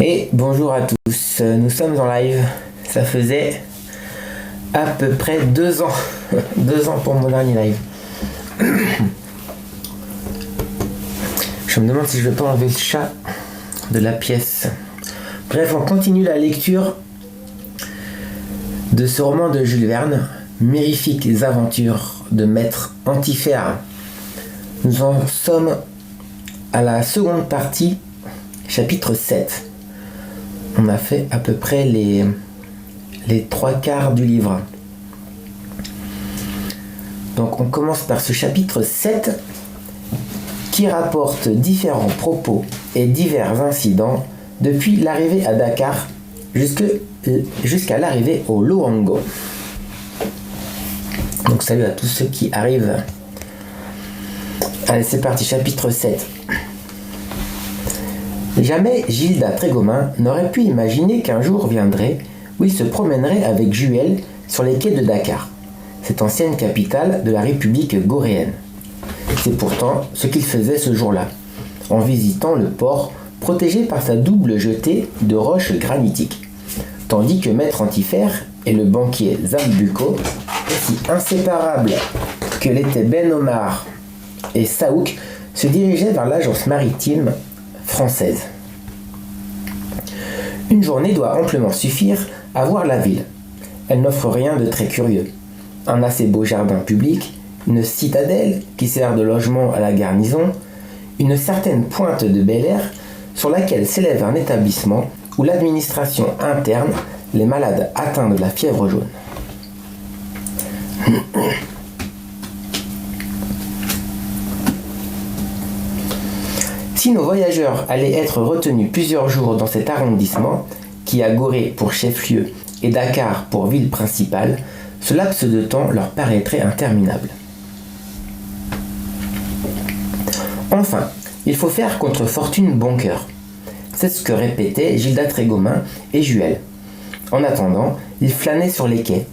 Et bonjour à tous, nous sommes en live. Ça faisait à peu près 2 ans, 2 ans pour mon dernier live. Je me demande si je vais pas enlever le chat de la pièce. Bref, on continue la lecture de ce roman de Jules Verne, Mirifiques aventures de Maître Antifère. Nous en sommes à la seconde partie, chapitre 7. On a fait à peu près les 3/4 du livre. Donc on commence par ce chapitre 7 qui rapporte différents propos et divers incidents depuis l'arrivée à Dakar jusqu'à l'arrivée au Loango. Donc salut à tous ceux qui arrivent. Allez, c'est parti, chapitre 7. Jamais Gilda Trégomin n'aurait pu imaginer qu'un jour viendrait où il se promènerait avec Juel sur les quais de Dakar, cette ancienne capitale de la République goréenne. C'est pourtant ce qu'il faisait ce jour-là, en visitant le port protégé par sa double jetée de roches granitiques, tandis que Maître Antifère et le banquier Zambuco, aussi inséparables que l'étaient Ben Omar et Saouk, se dirigeaient vers l'agence maritime française. Une journée doit amplement suffire à voir la ville. Elle n'offre rien de très curieux. Un assez beau jardin public, une citadelle qui sert de logement à la garnison, une certaine pointe de bel air sur laquelle s'élève un établissement où l'administration interne les malades atteints de la fièvre jaune. Si nos voyageurs allaient être retenus plusieurs jours dans cet arrondissement, qui a Gorée pour chef-lieu et Dakar pour ville principale, ce laps de temps leur paraîtrait interminable. Enfin, il faut faire contre fortune bon cœur. C'est ce que répétaient Gilda Trégomin et Juel. En attendant, ils flânaient sur les quais.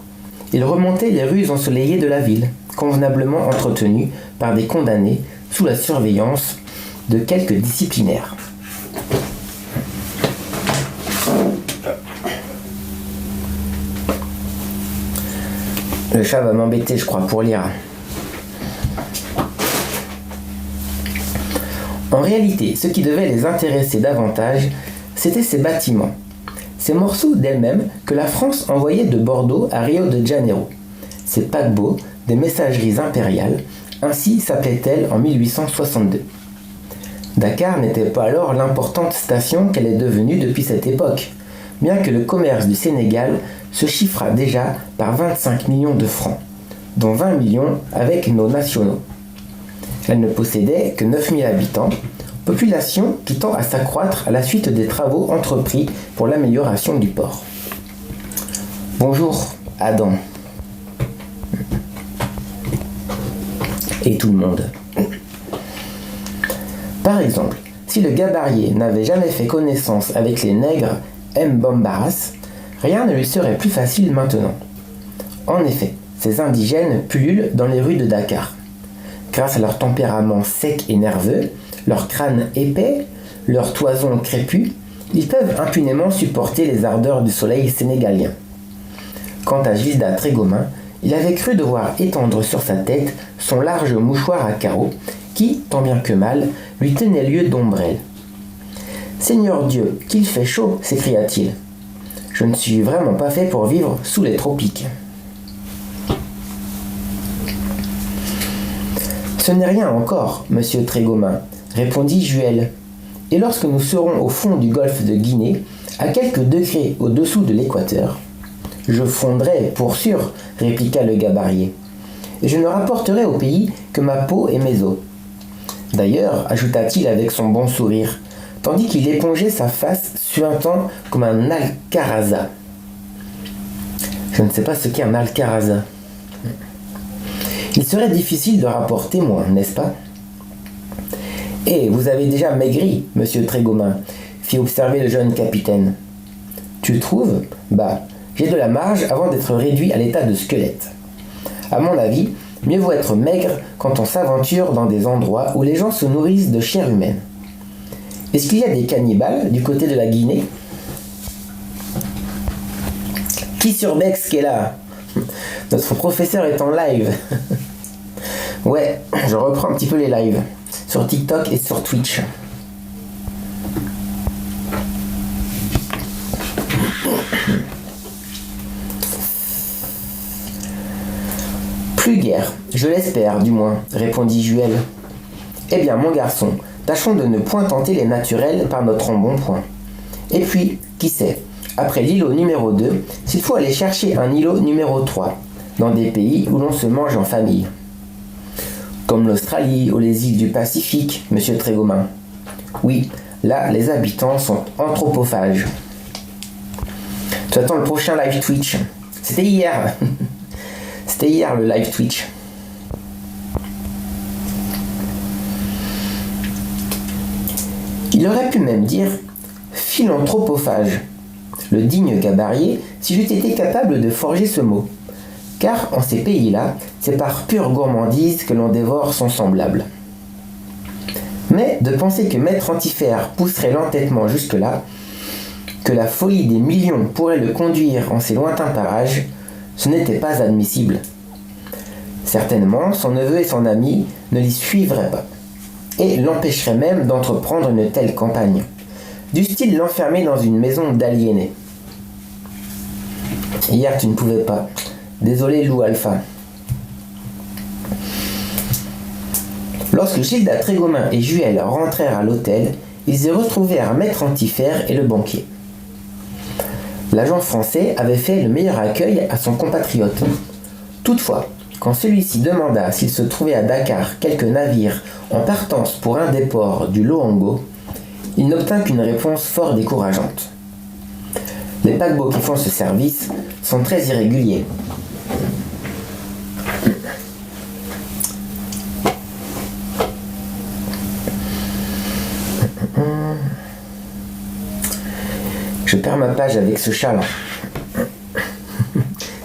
Ils remontaient les rues ensoleillées de la ville, convenablement entretenues par des condamnés sous la surveillance de quelques disciplinaires. Le chat va m'embêter, je crois, pour lire. En réalité, ce qui devait les intéresser davantage, c'était ces bâtiments, ces morceaux d'elle-même que la France envoyait de Bordeaux à Rio de Janeiro, ces paquebots des messageries impériales, ainsi s'appelait-elle en 1862. Dakar n'était pas alors l'importante station qu'elle est devenue depuis cette époque, bien que le commerce du Sénégal se chiffra déjà par 25 millions de francs, dont 20 millions avec nos nationaux. Elle ne possédait que 9000 habitants, population qui tend à s'accroître à la suite des travaux entrepris pour l'amélioration du port. Bonjour, Adam. Et tout le monde. Par exemple, si le gabarier n'avait jamais fait connaissance avec les nègres Mbambaras, rien ne lui serait plus facile maintenant. En effet, ces indigènes pullulent dans les rues de Dakar. Grâce à leur tempérament sec et nerveux, leur crâne épais, leur toison crépue, ils peuvent impunément supporter les ardeurs du soleil sénégalien. Quant à Gilda Trégomin, il avait cru devoir étendre sur sa tête son large mouchoir à carreaux qui, tant bien que mal, lui tenait lieu d'ombrelle. « Seigneur Dieu, qu'il fait chaud !» s'écria-t-il. « Je ne suis vraiment pas fait pour vivre sous les tropiques. » « Ce n'est rien encore, monsieur Trégomin, répondit Juel. Et lorsque nous serons au fond du golfe de Guinée, à quelques degrés au-dessous de l'équateur, je fondrai, pour sûr, répliqua le gabarier, et je ne rapporterai au pays que ma peau et mes os. D'ailleurs, ajouta-t-il avec son bon sourire, tandis qu'il épongeait sa face suintant comme un alcaraza. Je ne sais pas ce qu'est un alcaraza. Il serait difficile de rapporter moins, n'est-ce pas ? Eh, vous avez déjà maigri, monsieur Trégomin, fit observer le jeune capitaine. Tu trouves ? Bah, j'ai de la marge avant d'être réduit à l'état de squelette. À mon avis, mieux vaut être maigre quand on s'aventure dans des endroits où les gens se nourrissent de chair humaine. Est-ce qu'il y a des cannibales du côté de la Guinée? Qui surbex qui est là? Notre professeur est en live. Ouais, je reprends un petit peu les lives sur TikTok et sur Twitch. Plus guère, je l'espère du moins, répondit Juel. Eh bien, mon garçon, tâchons de ne point tenter les naturels par notre embonpoint. Et puis, qui sait, après l'îlot numéro 2, s'il faut aller chercher un îlot numéro 3, dans des pays où l'on se mange en famille. Comme l'Australie ou les îles du Pacifique, monsieur Trégomin. Oui, là, les habitants sont anthropophages. Tu attends le prochain live Twitch. C'était hier. C'était hier le live Twitch. Il aurait pu même dire philanthropophage, le digne Gabarier, si j'eusse été capable de forger ce mot. Car en ces pays-là, c'est par pure gourmandise que l'on dévore son semblable. Mais de penser que Maître Antifère pousserait l'entêtement jusque-là, que la folie des millions pourrait le conduire en ces lointains parages, ce n'était pas admissible. Certainement, son neveu et son ami ne l'y suivraient pas, et l'empêcheraient même d'entreprendre une telle campagne. Dussent-ils l'enfermer dans une maison d'aliénés? Hier, tu ne pouvais pas. Désolé, Lou Alpha. Lorsque Gilda Trégomin et Juel rentrèrent à l'hôtel, ils y retrouvèrent Maître Antifère et le banquier. L'agent français avait fait le meilleur accueil à son compatriote. Toutefois, quand celui-ci demanda s'il se trouvait à Dakar quelques navires en partance pour un des ports du Loango, il n'obtint qu'une réponse fort décourageante. Les paquebots qui font ce service sont très irréguliers. Je perds ma page avec ce chat là.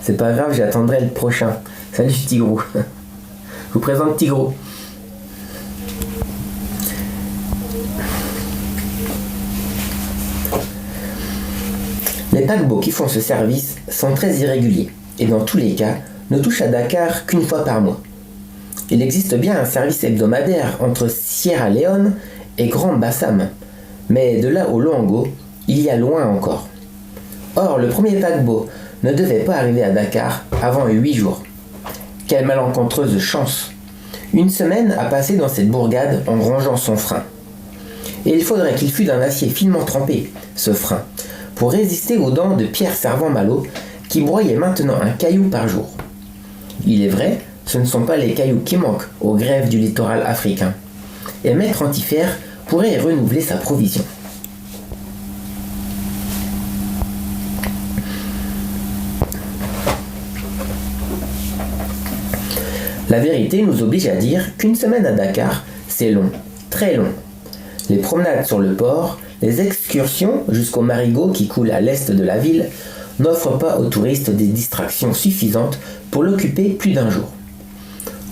C'est pas grave, j'attendrai le prochain. Salut Tigrou. Je vous présente Tigrou. Les paquebots qui font ce service sont très irréguliers et dans tous les cas ne touchent à Dakar qu'une fois par mois. Il existe bien un service hebdomadaire entre Sierra Leone et Grand Bassam, mais de là au Loango, il y a loin encore. Or, le premier paquebot ne devait pas arriver à Dakar avant 8 jours. Quelle malencontreuse chance! Une semaine a passé dans cette bourgade en rongeant son frein. Et il faudrait qu'il fût d'un acier finement trempé, ce frein, pour résister aux dents de Pierre Servan-Malo qui broyait maintenant un caillou par jour. Il est vrai, ce ne sont pas les cailloux qui manquent aux grèves du littoral africain. Et Maître Antifère pourrait renouveler sa provision. La vérité nous oblige à dire qu'une semaine à Dakar, c'est long, très long. Les promenades sur le port, les excursions jusqu'au marigot qui coule à l'est de la ville n'offrent pas aux touristes des distractions suffisantes pour l'occuper plus d'un jour.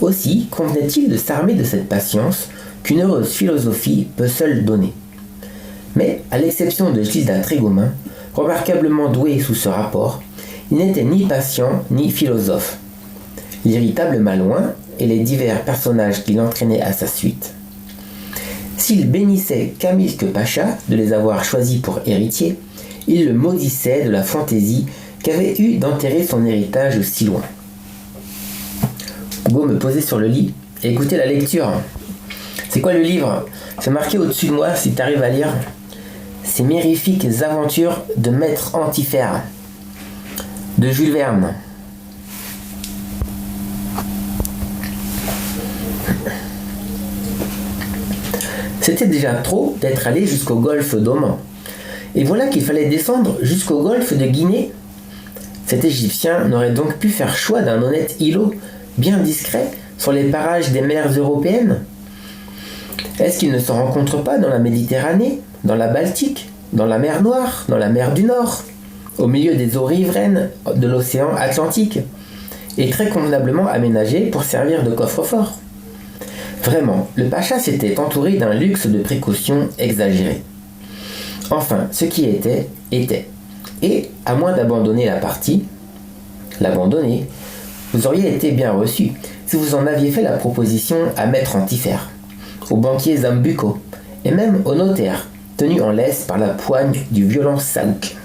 Aussi convenait-il de s'armer de cette patience qu'une heureuse philosophie peut seule donner. Mais, à l'exception de Gilda Trégomin, remarquablement doué sous ce rapport, il n'était ni patient ni philosophe. L'irritable Malouin et les divers personnages qu'il entraînait à sa suite. S'il bénissait Camilque Pacha de les avoir choisis pour héritiers, il le maudissait de la fantaisie qu'avait eue d'enterrer son héritage si loin. Hugo me posait sur le lit et écoutait la lecture. C'est quoi le livre? C'est marqué au-dessus de moi si tu arrives à lire. Ces mirifiques aventures de Maître Antifère de Jules Verne. C'était déjà trop d'être allé jusqu'au golfe d'Oman. Et voilà qu'il fallait descendre jusqu'au golfe de Guinée. Cet Égyptien n'aurait donc pu faire choix d'un honnête îlot, bien discret, sur les parages des mers européennes. Est-ce qu'il ne se rencontre pas dans la Méditerranée, dans la Baltique, dans la mer Noire, dans la mer du Nord, au milieu des eaux riveraines de l'océan Atlantique, et très convenablement aménagé pour servir de coffre-fort? Vraiment, le pacha s'était entouré d'un luxe de précautions exagéré. Enfin, ce qui était, était. Et, à moins d'abandonner la partie, l'abandonner, vous auriez été bien reçu si vous en aviez fait la proposition à maître Antifère, au banquier Zambuco, et même au notaire, tenu en laisse par la poigne du violent Saouk.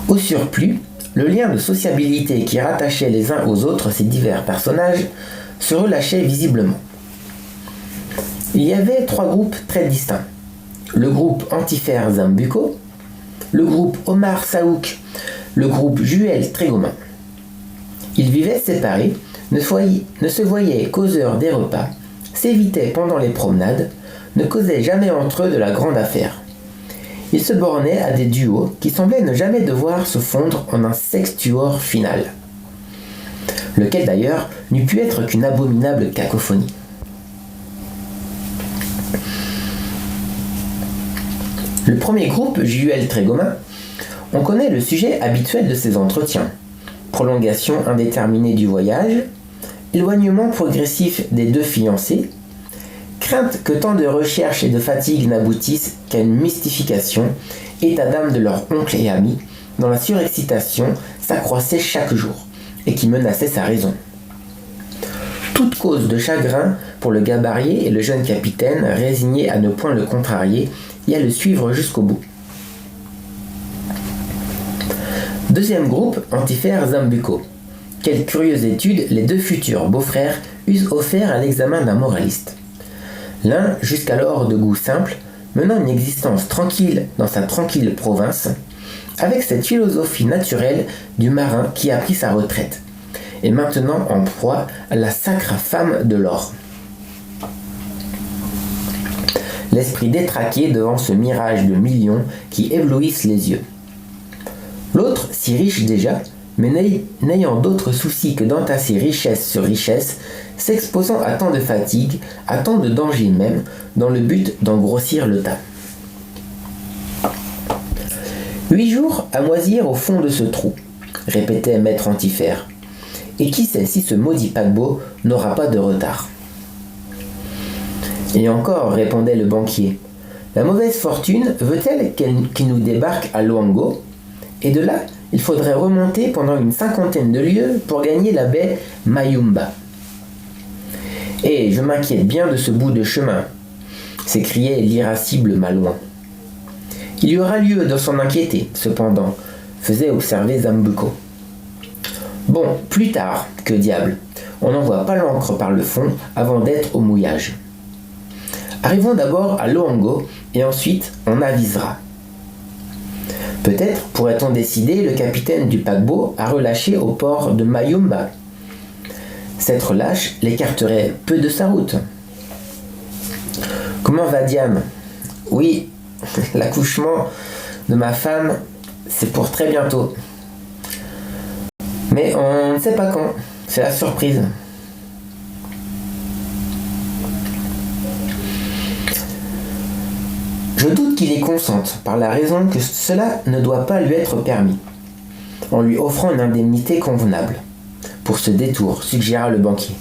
Au surplus, le lien de sociabilité qui rattachait les uns aux autres ces divers personnages se relâchait visiblement. Il y avait 3 groupes très distincts. Le groupe Antifère Zambuco, le groupe Omar Saouk, le groupe Juel Trégomain. Ils vivaient séparés, ne se voyaient qu'aux heures des repas, s'évitaient pendant les promenades, ne causaient jamais entre eux de la grande affaire. Ils se bornaient à des duos qui semblaient ne jamais devoir se fondre en un sextuor final, lequel d'ailleurs n'eût pu être qu'une abominable cacophonie. Le premier groupe, Juel Trégomain, on connaît le sujet habituel de ces entretiens. Prolongation indéterminée du voyage, éloignement progressif des 2 fiancés, crainte que tant de recherches et de fatigues n'aboutissent qu'à une mystification, état d'âme de leur oncle et ami, dont la surexcitation s'accroissait chaque jour et qui menaçait sa raison. Toute cause de chagrin pour le gabarier et le jeune capitaine, résigné à ne point le contrarier et à le suivre jusqu'au bout. Deuxième groupe, Antifère Zambuco. Quelle curieuse étude les 2 futurs beaux-frères eussent offert à l'examen d'un moraliste. L'un, jusqu'alors de goût simple, menant une existence tranquille dans sa tranquille province, avec cette philosophie naturelle du marin qui a pris sa retraite, et maintenant en proie à la sacre femme de l'or. L'esprit détraqué devant ce mirage de millions qui éblouissent les yeux. L'autre, si riche déjà, mais n'ayant d'autres soucis que d'entasser richesse sur richesse, s'exposant à tant de fatigues, à tant de dangers même, dans le but d'en grossir le tas. 8 jours à moisir au fond de ce trou, répétait maître Antifère. Et qui sait si ce maudit paquebot n'aura pas de retard. Et encore, répondait le banquier, la mauvaise fortune veut-elle qu'il nous débarque à Luango, et de là, il faudrait remonter pendant une 50aine de lieues pour gagner la baie Mayumba. Et je m'inquiète bien de ce bout de chemin, s'écriait l'irascible Malouin. Il y aura lieu de s'en inquiéter, cependant, faisait observer Zambuco. Bon, plus tard, que diable, on n'envoie pas l'ancre par le fond avant d'être au mouillage. Arrivons d'abord à Loango et ensuite on avisera. Peut-être pourrait-on décider le capitaine du paquebot à relâcher au port de Mayumba. Cette relâche l'écarterait peu de sa route. Comment va Diane? Oui, l'accouchement de ma femme, c'est pour très bientôt. Mais on ne sait pas quand, c'est la surprise. Je doute qu'il y consente, par la raison que cela ne doit pas lui être permis, en lui offrant une indemnité convenable. Pour ce détour, suggéra le banquier.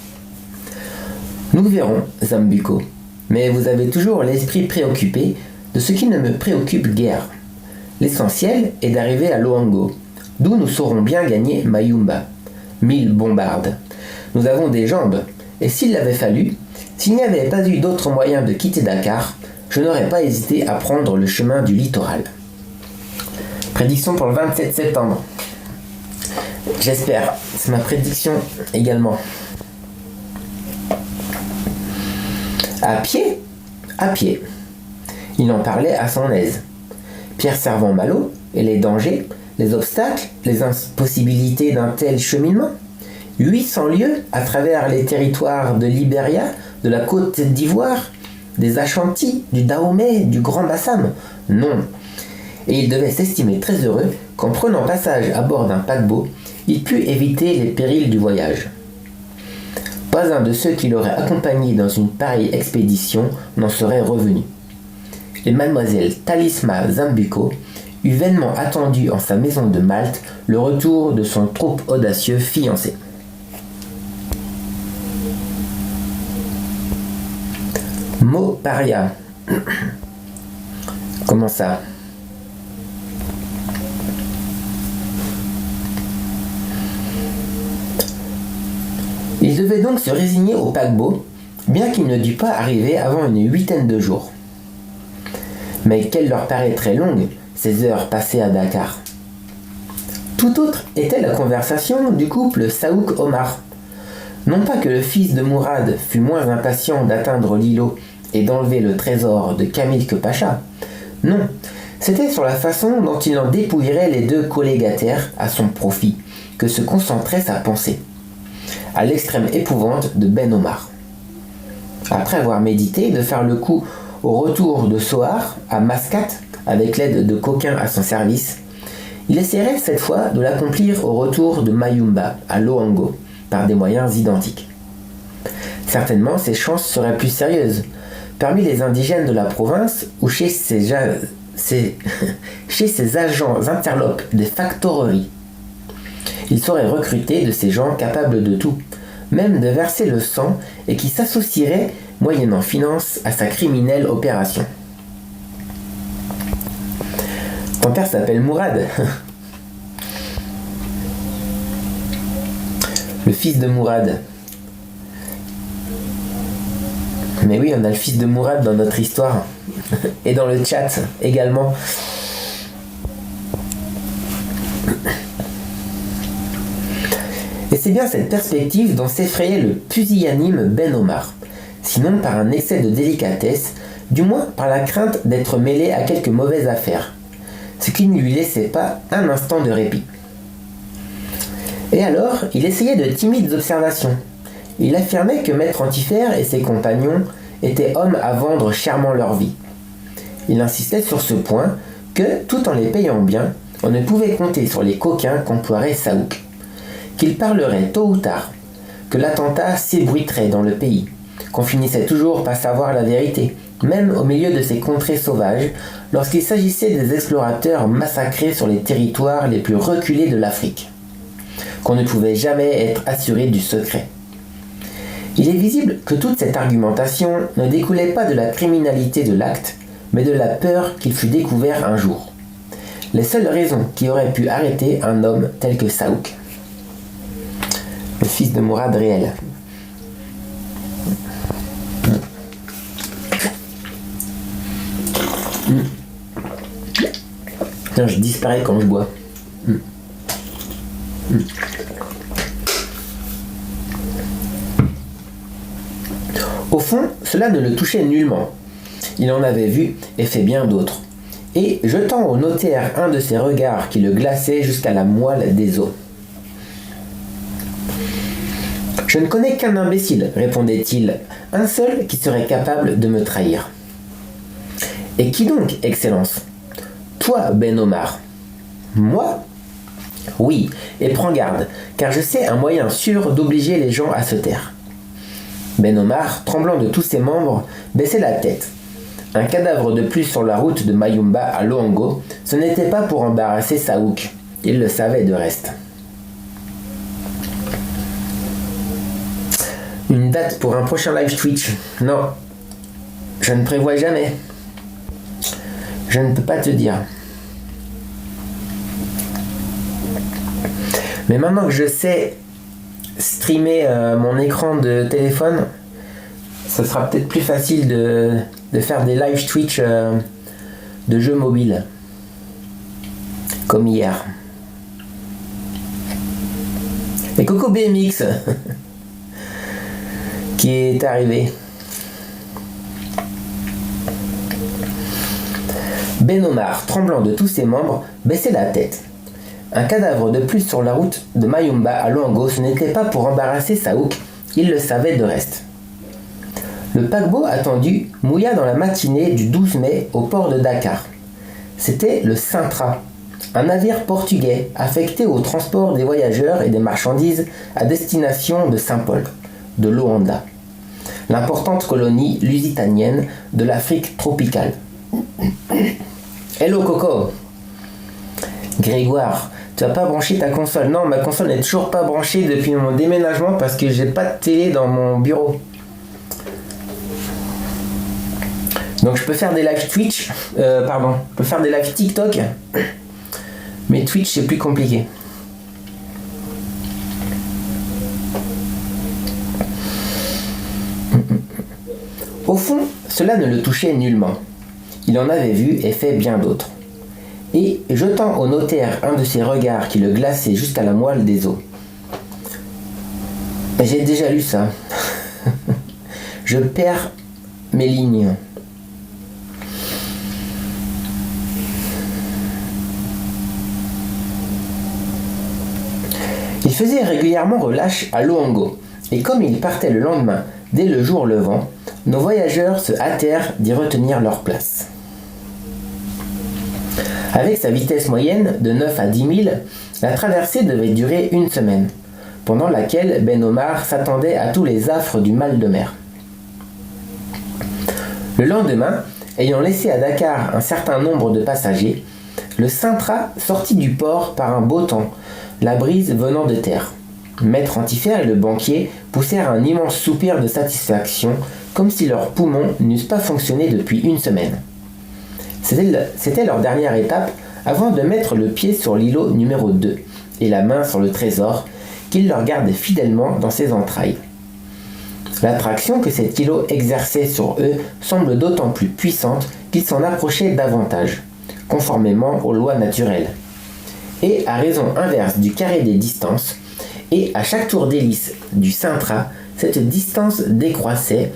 Nous verrons, Zambuco, mais vous avez toujours l'esprit préoccupé de ce qui ne me préoccupe guère. L'essentiel est d'arriver à Loango, d'où nous saurons bien gagner Mayumba. 1000 bombardes. Nous avons des jambes, et s'il l'avait fallu, s'il n'y avait pas eu d'autre moyen de quitter Dakar, je n'aurais pas hésité à prendre le chemin du littoral. Prédiction pour le 27 septembre. J'espère, c'est ma prédiction également. À pied? À pied. Il en parlait à son aise. Pierre Servan-Malo et les dangers, les obstacles, les impossibilités d'un tel cheminement. 800 lieues à travers les territoires de Libéria, de la Côte d'Ivoire, des Ashanti, du Dahomey, du Grand Bassam. Non. Et il devait s'estimer très heureux qu'en prenant passage à bord d'un paquebot, il put éviter les périls du voyage. Pas un de ceux qui l'auraient accompagné dans une pareille expédition n'en serait revenu. Et mademoiselle Talisma Zambuco eut vainement attendu en sa maison de Malte le retour de son trop audacieux fiancé. mot paria. Comment ça? Il devait donc se résigner au paquebot, bien qu'il ne dût pas arriver avant une huitaine de jours. Mais qu'elles leur paraîtraient longues, ces heures passées à Dakar. Tout autre était la conversation du couple Saouk-Omar. Non pas que le fils de Mourad fût moins impatient d'atteindre l'îlot et d'enlever le trésor de Kamilke Pacha. Non, c'était sur la façon dont il en dépouillerait les deux collégataires à son profit que se concentrait sa pensée, à l'extrême épouvante de Ben Omar. Après avoir médité de faire le coup au retour de Sohar à Mascate avec l'aide de coquins à son service, il essaierait cette fois de l'accomplir au retour de Mayumba à Loango par des moyens identiques. Certainement, ses chances seraient plus sérieuses parmi les indigènes de la province ou chez ses agents interlopes des factoreries. Il saurait recruter de ces gens capables de tout, même de verser le sang et qui s'associeraient, moyennant finance, à sa criminelle opération. Ton père s'appelle Mourad. Le fils de Mourad. Mais oui, on a le fils de Mourad dans notre histoire. Et dans le chat également. Et c'est bien cette perspective dont s'effrayait le pusillanime Ben Omar, sinon par un excès de délicatesse, du moins par la crainte d'être mêlé à quelque mauvaise affaire, ce qui ne lui laissait pas un instant de répit. Et alors, il essayait de timides observations. Il affirmait que Maître Antifère et ses compagnons étaient hommes à vendre chèrement leur vie. Il insistait sur ce point que, tout en les payant bien, on ne pouvait compter sur les coquins qu'emploierait Saouk, qu'il parlerait tôt ou tard, que l'attentat s'ébruiterait dans le pays, qu'on finissait toujours par savoir la vérité, même au milieu de ces contrées sauvages, lorsqu'il s'agissait des explorateurs massacrés sur les territoires les plus reculés de l'Afrique, qu'on ne pouvait jamais être assuré du secret. Il est visible que toute cette argumentation ne découlait pas de la criminalité de l'acte, mais de la peur qu'il fût découvert un jour. Les seules raisons qui auraient pu arrêter un homme tel que Saouk. Le fils de Mourad réel. Putain, je disparais quand je bois. Au fond, cela ne le touchait nullement. Il en avait vu et fait bien d'autres. Et, jetant au notaire un de ces regards qui le glaçaient jusqu'à la moelle des os. « Je ne connais qu'un imbécile, répondait-il, un seul qui serait capable de me trahir. »« Et qui donc, Excellence ? Toi, Ben Omar. »« Moi ? Oui, et prends garde, car je sais un moyen sûr d'obliger les gens à se taire. » Ben Omar, tremblant de tous ses membres, baissait la tête. Un cadavre de plus sur la route de Mayumba à Loango, ce n'était pas pour embarrasser Saouk. Il le savait de reste. Une date pour un prochain live Twitch? Non, je ne prévois jamais. Je ne peux pas te dire. Mais maintenant que je sais streamer mon écran de téléphone, ce sera peut-être plus facile de faire des live Twitch de jeux mobiles, comme hier. Et Coco BMX qui est arrivé. Ben Omar, tremblant de tous ses membres, baissait la tête. Un cadavre de plus sur la route de Mayumba à Loango, ce n'était pas pour embarrasser Saouk, il le savait de reste. Le paquebot attendu mouilla dans la matinée du 12 mai au port de Dakar. C'était le Sintra, un navire portugais affecté au transport des voyageurs et des marchandises à destination de Saint-Paul, de Luanda, l'importante colonie lusitanienne de l'Afrique tropicale. Hello Coco. Grégoire, tu n'as pas branché ta console? Non, ma console n'est toujours pas branchée depuis mon déménagement parce que j'ai pas de télé dans mon bureau. Donc je peux faire des live Twitch, je peux faire des live TikTok, mais Twitch c'est plus compliqué. Au fond, cela ne le touchait nullement. Il en avait vu et fait bien d'autres. Et, jetant au notaire un de ces regards qui le glaçaient jusqu'à la moelle des os. J'ai déjà lu ça. Je perds mes lignes. Il faisait régulièrement relâche à Luango, et comme il partait le lendemain, dès le jour levant, nos voyageurs se hâtèrent d'y retenir leur place. Avec sa vitesse moyenne de 9 à 10 000, la traversée devait durer une semaine, pendant laquelle Ben Omar s'attendait à tous les affres du mal de mer. Le lendemain, ayant laissé à Dakar un certain nombre de passagers, le Sintra sortit du port par un beau temps, la brise venant de terre. Maître Antiphère et le banquier poussèrent un immense soupir de satisfaction, comme si leurs poumons n'eussent pas fonctionné depuis une semaine. C'était leur dernière étape avant de mettre le pied sur l'îlot numéro 2 et la main sur le trésor qu'il leur gardait fidèlement dans ses entrailles. L'attraction que cet îlot exerçait sur eux semble d'autant plus puissante qu'ils s'en approchaient davantage, conformément aux lois naturelles. Et à raison inverse du carré des distances, et à chaque tour d'hélice du Sintra, cette distance décroissait.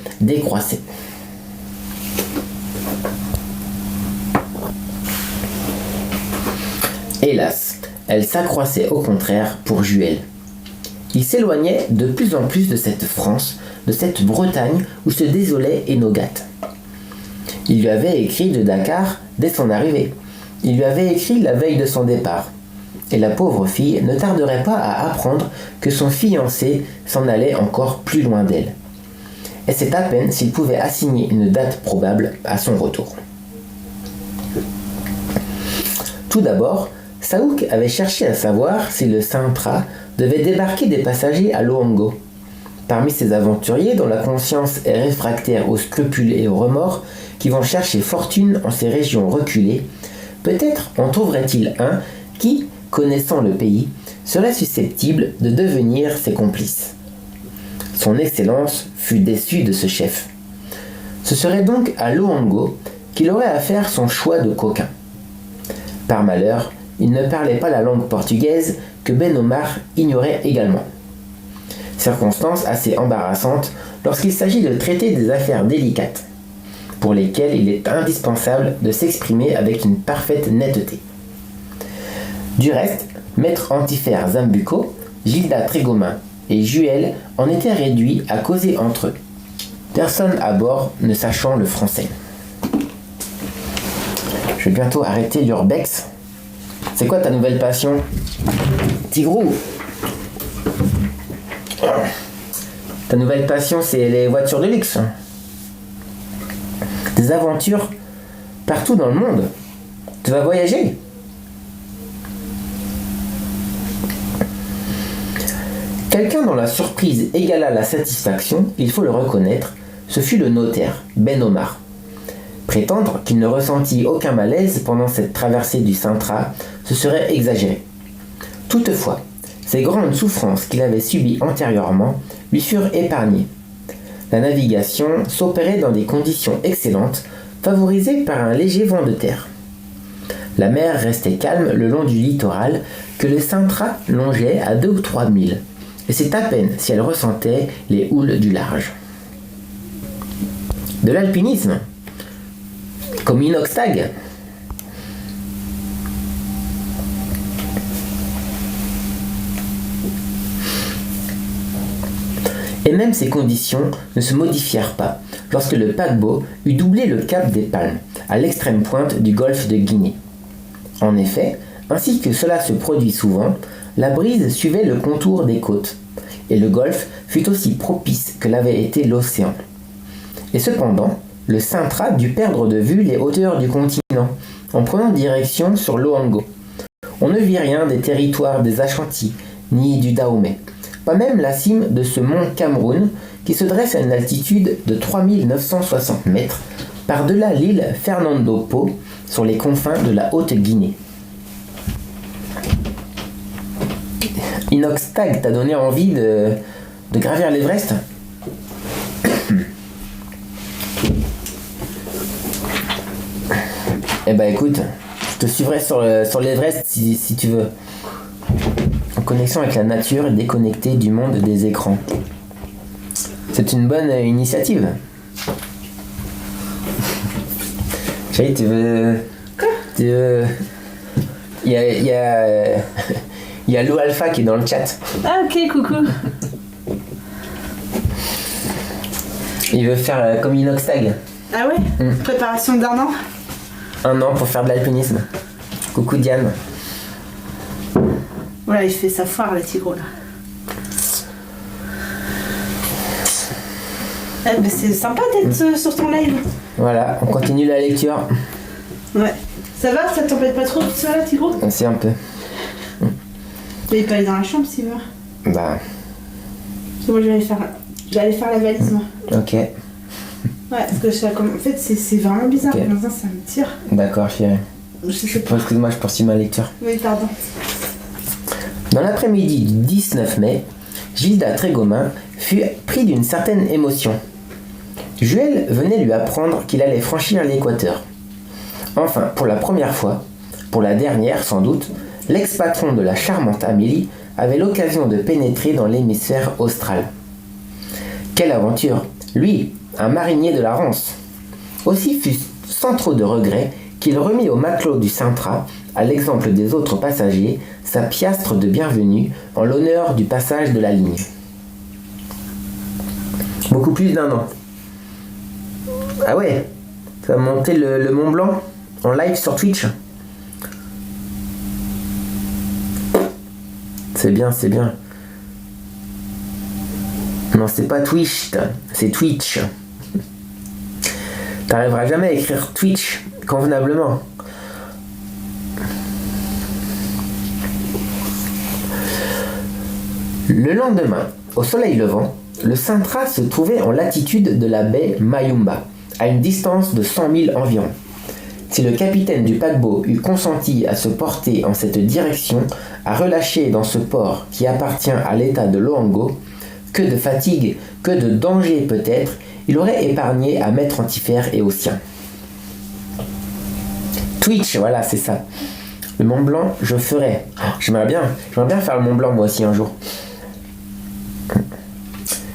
Hélas, elle s'accroissait au contraire pour Juel. Il s'éloignait de plus en plus de cette France, de cette Bretagne où se désolait Enogat. Il lui avait écrit de Dakar dès son arrivée. Il lui avait écrit la veille de son départ. Et la pauvre fille ne tarderait pas à apprendre que son fiancé s'en allait encore plus loin d'elle. Et c'est à peine s'il pouvait assigner une date probable à son retour. Tout d'abord, Saouk avait cherché à savoir si le Sintra devait débarquer des passagers à Luango. Parmi ces aventuriers dont la conscience est réfractaire aux scrupules et aux remords, qui vont chercher fortune en ces régions reculées, peut-être en trouverait-il un qui, connaissant le pays, serait susceptible de devenir ses complices. Son Excellence fut déçu de ce chef. Ce serait donc à Luango qu'il aurait à faire son choix de coquin. Par malheur, il ne parlait pas la langue portugaise que Ben Omar ignorait également. Circonstance assez embarrassante lorsqu'il s'agit de traiter des affaires délicates, pour lesquelles il est indispensable de s'exprimer avec une parfaite netteté. Du reste, Maître Antiphère Zambuco, Gilda Trégomain et Juel en étaient réduits à causer entre eux, personne à bord ne sachant le français. Je vais bientôt arrêter l'urbex. C'est quoi ta nouvelle passion, Tigrou? Ta nouvelle passion, c'est les voitures de luxe. Des aventures partout dans le monde. Tu vas voyager. Quelqu'un dont la surprise égala la satisfaction, il faut le reconnaître, ce fut le notaire, Ben Omar. Prétendre qu'il ne ressentit aucun malaise pendant cette traversée du Sintra, ce serait exagéré. Toutefois, ces grandes souffrances qu'il avait subies antérieurement lui furent épargnées. La navigation s'opérait dans des conditions excellentes, favorisées par un léger vent de terre. La mer restait calme le long du littoral que le Sintra longeait à 2 ou 3 milles, et c'est à peine si elle ressentait les houles du large. De l'alpinisme, comme Inoxtag. Et même ces conditions ne se modifièrent pas lorsque le paquebot eut doublé le cap des Palmes, à l'extrême pointe du golfe de Guinée. En effet, ainsi que cela se produit souvent, la brise suivait le contour des côtes, et le golfe fut aussi propice que l'avait été l'océan. Et cependant, le Sintra dut perdre de vue les hauteurs du continent, en prenant direction sur Luango. On ne vit rien des territoires des Ashanti, ni du Dahomey, pas même la cime de ce mont Cameroun, qui se dresse à une altitude de 3960 mètres, par-delà l'île Fernando Po, sur les confins de la Haute-Guinée. Inoxtag t'a donné envie de gravir l'Everest? Eh ben écoute, je te suivrai sur l'Everest si tu veux. En connexion avec la nature et déconnecté du monde des écrans. C'est une bonne initiative. Chérie, tu veux... Quoi? Il y a Lou Alpha qui est dans le chat. Ah ok, coucou. Il veut faire comme Inoxtag. Ah ouais? Préparation d'un an? 1 an pour faire de l'alpinisme. Coucou Diane. Voilà, il fait sa foire, le tigre là. Eh ben c'est sympa d'être sur ton live. Voilà, on continue la lecture. Ouais. Ça va? Ça t'embête pas trop tout ça là, tigre? C'est un peu. Tu vas pas aller dans la chambre s'il veut. Bah, Parce que moi je vais aller faire la valise moi. ok. Ouais, parce que en fait c'est vraiment bizarre. Ok. Maintenant ça me tire. D'accord, chérie. Je sais pas. Excuse-moi, je poursuis ma lecture. Oui, pardon. Dans l'après-midi du 19 mai, Gilda Trégomin fut pris d'une certaine émotion. Juel venait lui apprendre qu'il allait franchir l'équateur. Enfin, pour la première fois, pour la dernière sans doute, l'ex-patron de la charmante Amélie avait l'occasion de pénétrer dans l'hémisphère austral. Quelle aventure! Lui, un marinier de la Rance. Aussi fut sans trop de regrets qu'il remit au matelot du Sintra, à l'exemple des autres passagers, sa piastre de bienvenue en l'honneur du passage de la ligne. Beaucoup plus d'1 an. Ah ouais, tu vas monter le Mont Blanc en live sur Twitch. C'est bien, c'est bien. Non, c'est pas Twitch, c'est Twitch. T'arriveras jamais à écrire Twitch convenablement. Le lendemain, au soleil levant, le Sintra se trouvait en latitude de la baie Mayumba, à une distance de 100 000 environ. Si le capitaine du paquebot eût consenti à se porter en cette direction, à relâcher dans ce port qui appartient à l'état de Loango, que de fatigue, que de danger peut-être, il aurait épargné à Maître Antifère et aux siens. Twitch, voilà, c'est ça. Le Mont Blanc, je ferai. J'aimerais bien faire le Mont Blanc moi aussi un jour.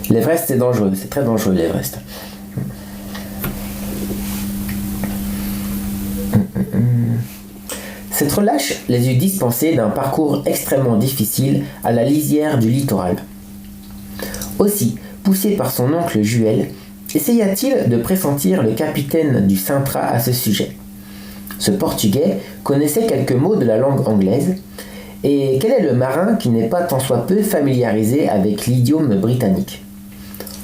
L'Everest, c'est dangereux, c'est très dangereux l'Everest. Cette relâche les eut dispensés d'un parcours extrêmement difficile à la lisière du littoral. Aussi, poussé par son oncle Juel, essaya-t-il de pressentir le capitaine du Sintra à ce sujet. Ce Portugais connaissait quelques mots de la langue anglaise, et quel est le marin qui n'est pas tant soit peu familiarisé avec l'idiome britannique?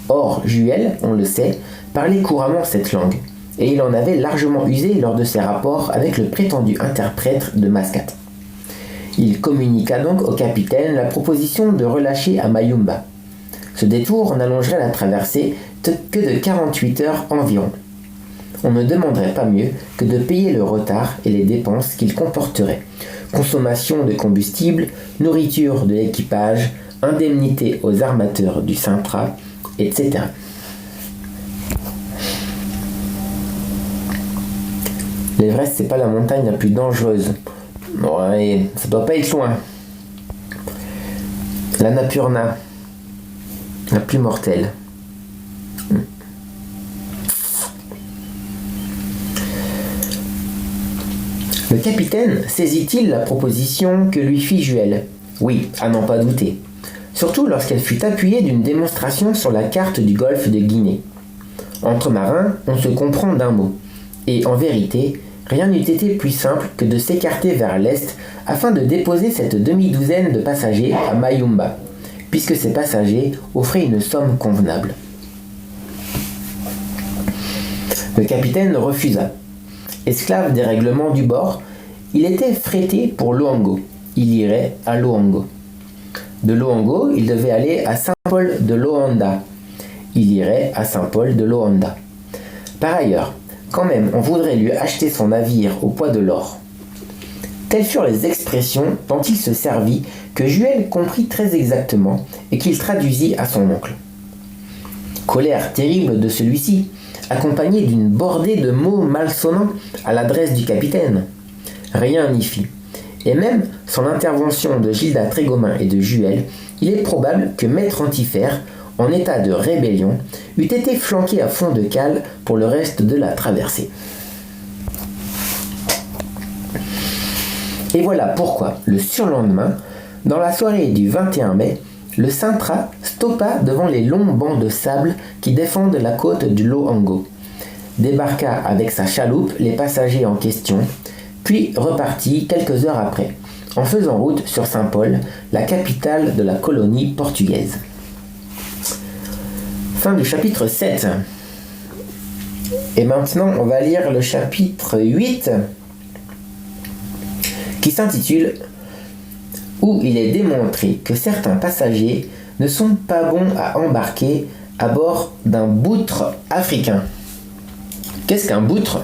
Or, Juel, on le sait, parlait couramment cette langue, et il en avait largement usé lors de ses rapports avec le prétendu interprète de Mascate. Il communiqua donc au capitaine la proposition de relâcher à Mayumba. Ce détour n'allongerait la traversée que de 48 heures environ. On ne demanderait pas mieux que de payer le retard et les dépenses qu'il comporterait. Consommation de combustible, nourriture de l'équipage, indemnité aux armateurs du Sintra, etc. L'Everest, c'est pas la montagne la plus dangereuse. Ouais, ça doit pas être loin. L'Annapurna, la plus mortelle. Le capitaine saisit-il la proposition que lui fit Juel? Oui, à n'en pas douter. Surtout lorsqu'elle fut appuyée d'une démonstration sur la carte du golfe de Guinée. Entre marins, on se comprend d'un mot. Et en vérité, rien n'eût été plus simple que de s'écarter vers l'est afin de déposer cette demi-douzaine de passagers à Mayumba, puisque ces passagers offraient une somme convenable. Le capitaine refusa. Esclave des règlements du bord, il était frété pour Loango. Il irait à Loango. De Loango, il devait aller à Saint-Paul de Loanda. Il irait à Saint-Paul de Loanda. Par ailleurs, Quand même, on voudrait lui acheter son navire au poids de l'or. » Telles furent les expressions dont il se servit que Juel comprit très exactement et qu'il traduisit à son oncle. Colère terrible de celui-ci, accompagnée d'une bordée de mots malsonnants à l'adresse du capitaine. Rien n'y fit. Et même sans l'intervention de Gilda Trégomin et de Juel, il est probable que Maître Antifère, en état de rébellion, eût été flanqué à fond de cale pour le reste de la traversée. Et voilà pourquoi, le surlendemain, dans la soirée du 21 mai, le Sintra stoppa devant les longs bancs de sable qui défendent la côte du Loango, débarqua avec sa chaloupe les passagers en question, puis repartit quelques heures après, en faisant route sur Saint-Paul, la capitale de la colonie portugaise. Fin du chapitre 7. Et maintenant, on va lire le chapitre 8, qui s'intitule « Où il est démontré que certains passagers ne sont pas bons à embarquer à bord d'un boutre africain. » Qu'est-ce qu'un boutre ?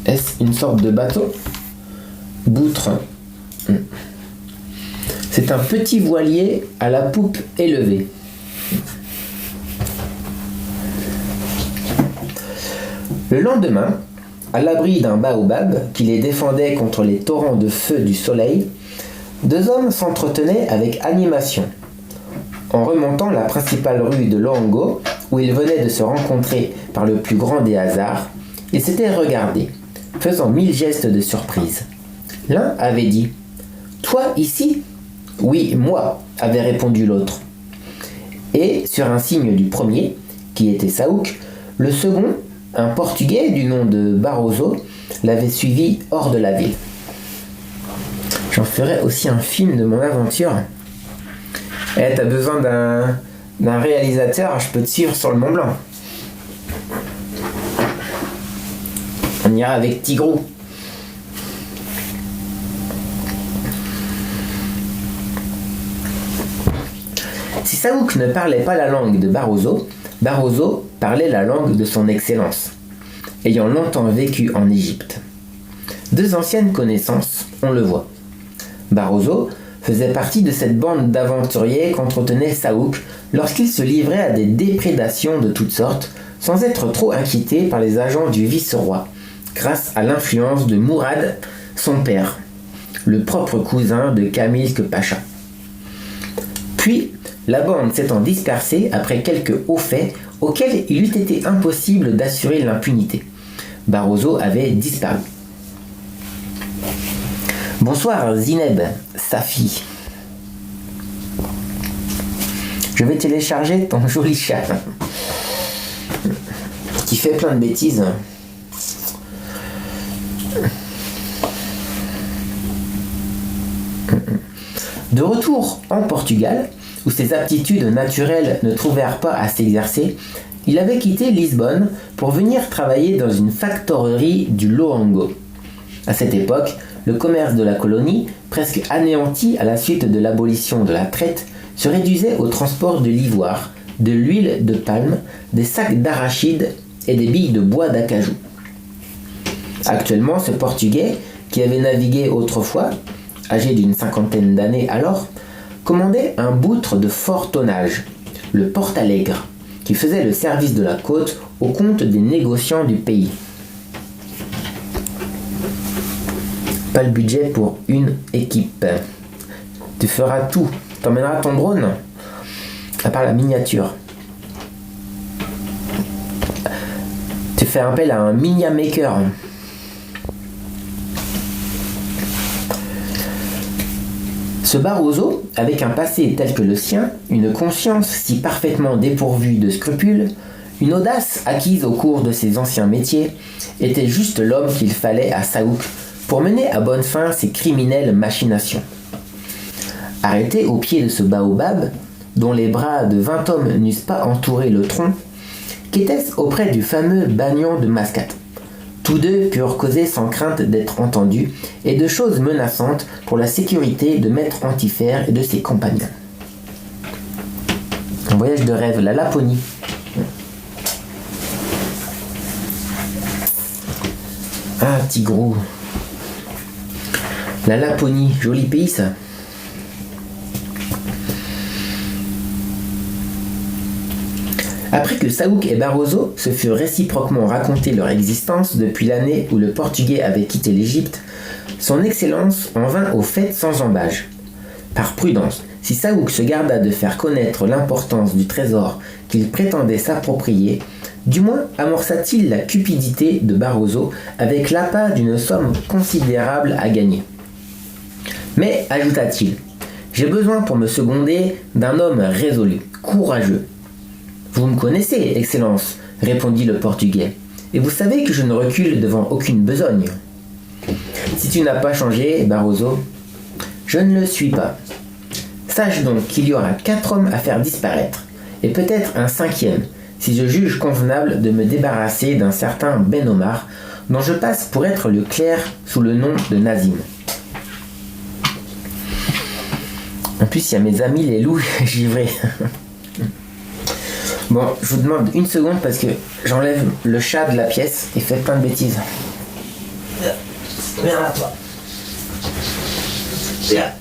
Est-ce une sorte de bateau ? Boutre. C'est un petit voilier à la poupe élevée. Le lendemain, à l'abri d'un baobab qui les défendait contre les torrents de feu du soleil, deux hommes s'entretenaient avec animation. En remontant la principale rue de Loango, où ils venaient de se rencontrer par le plus grand des hasards, ils s'étaient regardés, faisant 1000 gestes de surprise. L'un avait dit « Toi ici ?»« Oui, moi » avait répondu l'autre. Et, sur un signe du premier, qui était Saouk, le second, un Portugais du nom de Barroso, l'avait suivi hors de la ville. J'en ferai aussi un film de mon aventure. Eh, t'as besoin d'un réalisateur, je peux te suivre sur le Mont Blanc. On ira avec Tigrou. Si Saouk ne parlait pas la langue de Barroso, Barroso parlait la langue de son excellence, ayant longtemps vécu en Égypte. Deux anciennes connaissances, on le voit. Barroso faisait partie de cette bande d'aventuriers qu'entretenait Saouk lorsqu'il se livrait à des déprédations de toutes sortes, sans être trop inquiété par les agents du vice-roi, grâce à l'influence de Mourad, son père, le propre cousin de Kamilk Pacha. Puis, la bande s'étant dispersée après quelques hauts faits auxquels il eût été impossible d'assurer l'impunité. Barroso avait disparu. « Bonsoir Zineb, sa fille. Je vais télécharger ton joli chat qui fait plein de bêtises. » De retour en Portugal, où ses aptitudes naturelles ne trouvèrent pas à s'exercer, il avait quitté Lisbonne pour venir travailler dans une factorerie du Loango. À cette époque, le commerce de la colonie, presque anéanti à la suite de l'abolition de la traite, se réduisait au transport de l'ivoire, de l'huile de palme, des sacs d'arachide et des billes de bois d'acajou. Actuellement, ce Portugais, qui avait navigué autrefois, âgé d'une 50aine d'années alors, commandait un boutre de fort tonnage, le Portalegre, qui faisait le service de la côte au compte des négociants du pays. Pas le budget pour une équipe. Tu feras tout. T'emmèneras ton drone, à part la miniature. Tu fais appel à un Minia Maker. Ce Barroso, avec un passé tel que le sien, une conscience si parfaitement dépourvue de scrupules, une audace acquise au cours de ses anciens métiers, était juste l'homme qu'il fallait à Saouk pour mener à bonne fin ses criminelles machinations. Arrêté au pied de ce baobab, dont les bras de 20 hommes n'eussent pas entouré le tronc, qu'était-ce auprès du fameux Bagnon de Mascate. Tous deux purent causer sans crainte d'être entendus et de choses menaçantes pour la sécurité de Maître Antifère et de ses compagnons. Un voyage de rêve, la Laponie. Ah, Tigrou. La Laponie, joli pays ça. Après que Saouk et Barroso se furent réciproquement raconté leur existence depuis l'année où le Portugais avait quitté l'Égypte, son Excellence en vint au fait sans embâge. Par prudence, si Saouk se garda de faire connaître l'importance du trésor qu'il prétendait s'approprier, du moins amorça-t-il la cupidité de Barroso avec l'appât d'une somme considérable à gagner. Mais, ajouta-t-il, j'ai besoin pour me seconder d'un homme résolu, courageux. Vous me connaissez, Excellence, répondit le Portugais, et vous savez que je ne recule devant aucune besogne. Si tu n'as pas changé, Barroso, je ne le suis pas. Sache donc qu'il y aura 4 hommes à faire disparaître, et peut-être un 5e, si je juge convenable de me débarrasser d'un certain Ben Omar, dont je passe pour être le clerc sous le nom de Nazim. En plus, il y a mes amis les loups givrés. Bon, je vous demande une seconde parce que j'enlève le chat de la pièce et fait plein de bêtises. Viens là, toi. Viens.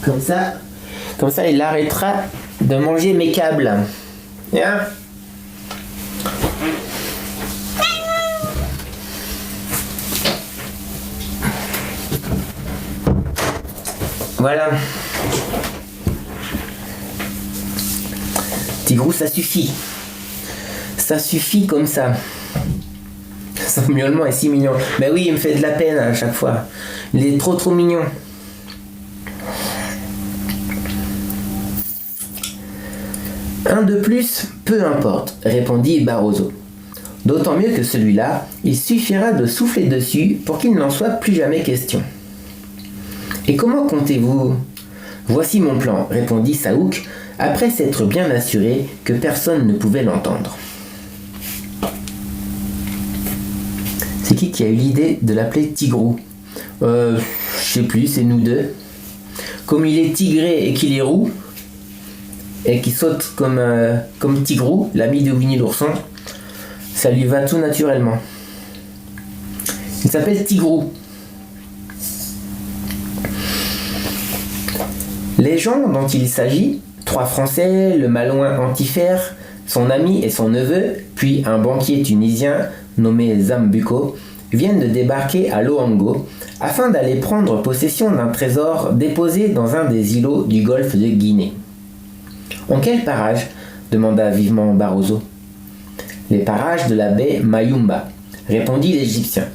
Comme ça, il arrêtera de manger mes câbles. Viens. Voilà. Tigrou, ça suffit. Ça suffit comme ça. Son miaulement est si mignon. Mais oui, il me fait de la peine à chaque fois. Il est trop mignon. Un de plus, peu importe, répondit Barroso. D'autant mieux que celui-là, il suffira de souffler dessus pour qu'il n'en soit plus jamais question. Et comment comptez-vous ? Voici mon plan, répondit Saouk, après s'être bien assuré que personne ne pouvait l'entendre. C'est qui a eu l'idée de l'appeler Tigrou ? Je sais plus, c'est nous deux. Comme il est tigré et qu'il est roux, et qu'il saute comme Tigrou, l'ami de Winnie l'ourson, ça lui va tout naturellement. Il s'appelle Tigrou. Les gens dont il s'agit, 3 Français, le malouin Antifère, son ami et son neveu, puis un banquier tunisien nommé Zambuco, viennent de débarquer à Loango afin d'aller prendre possession d'un trésor déposé dans un des îlots du golfe de Guinée. En quel parage ? Demanda vivement Barroso. Les parages de la baie Mayumba, répondit l'Égyptien.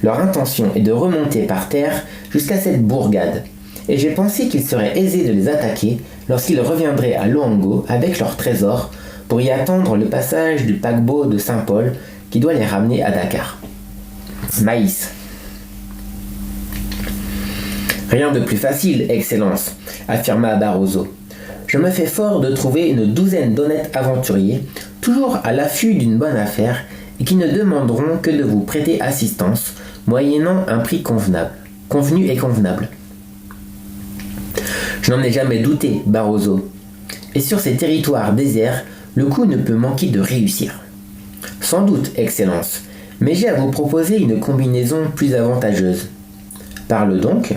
Leur intention est de remonter par terre jusqu'à cette bourgade, et j'ai pensé qu'il serait aisé de les attaquer lorsqu'ils reviendraient à Loango avec leur trésor pour y attendre le passage du paquebot de Saint-Paul qui doit les ramener à Dakar. Maïs. Rien de plus facile, Excellence, affirma Barroso. Je me fais fort de trouver une douzaine d'honnêtes aventuriers, toujours à l'affût d'une bonne affaire, et qui ne demanderont que de vous prêter assistance, moyennant un prix convenu et convenable. Je n'en ai jamais douté, Barroso. Et sur ces territoires déserts, le coup ne peut manquer de réussir. Sans doute, Excellence, mais j'ai à vous proposer une combinaison plus avantageuse. Parle donc.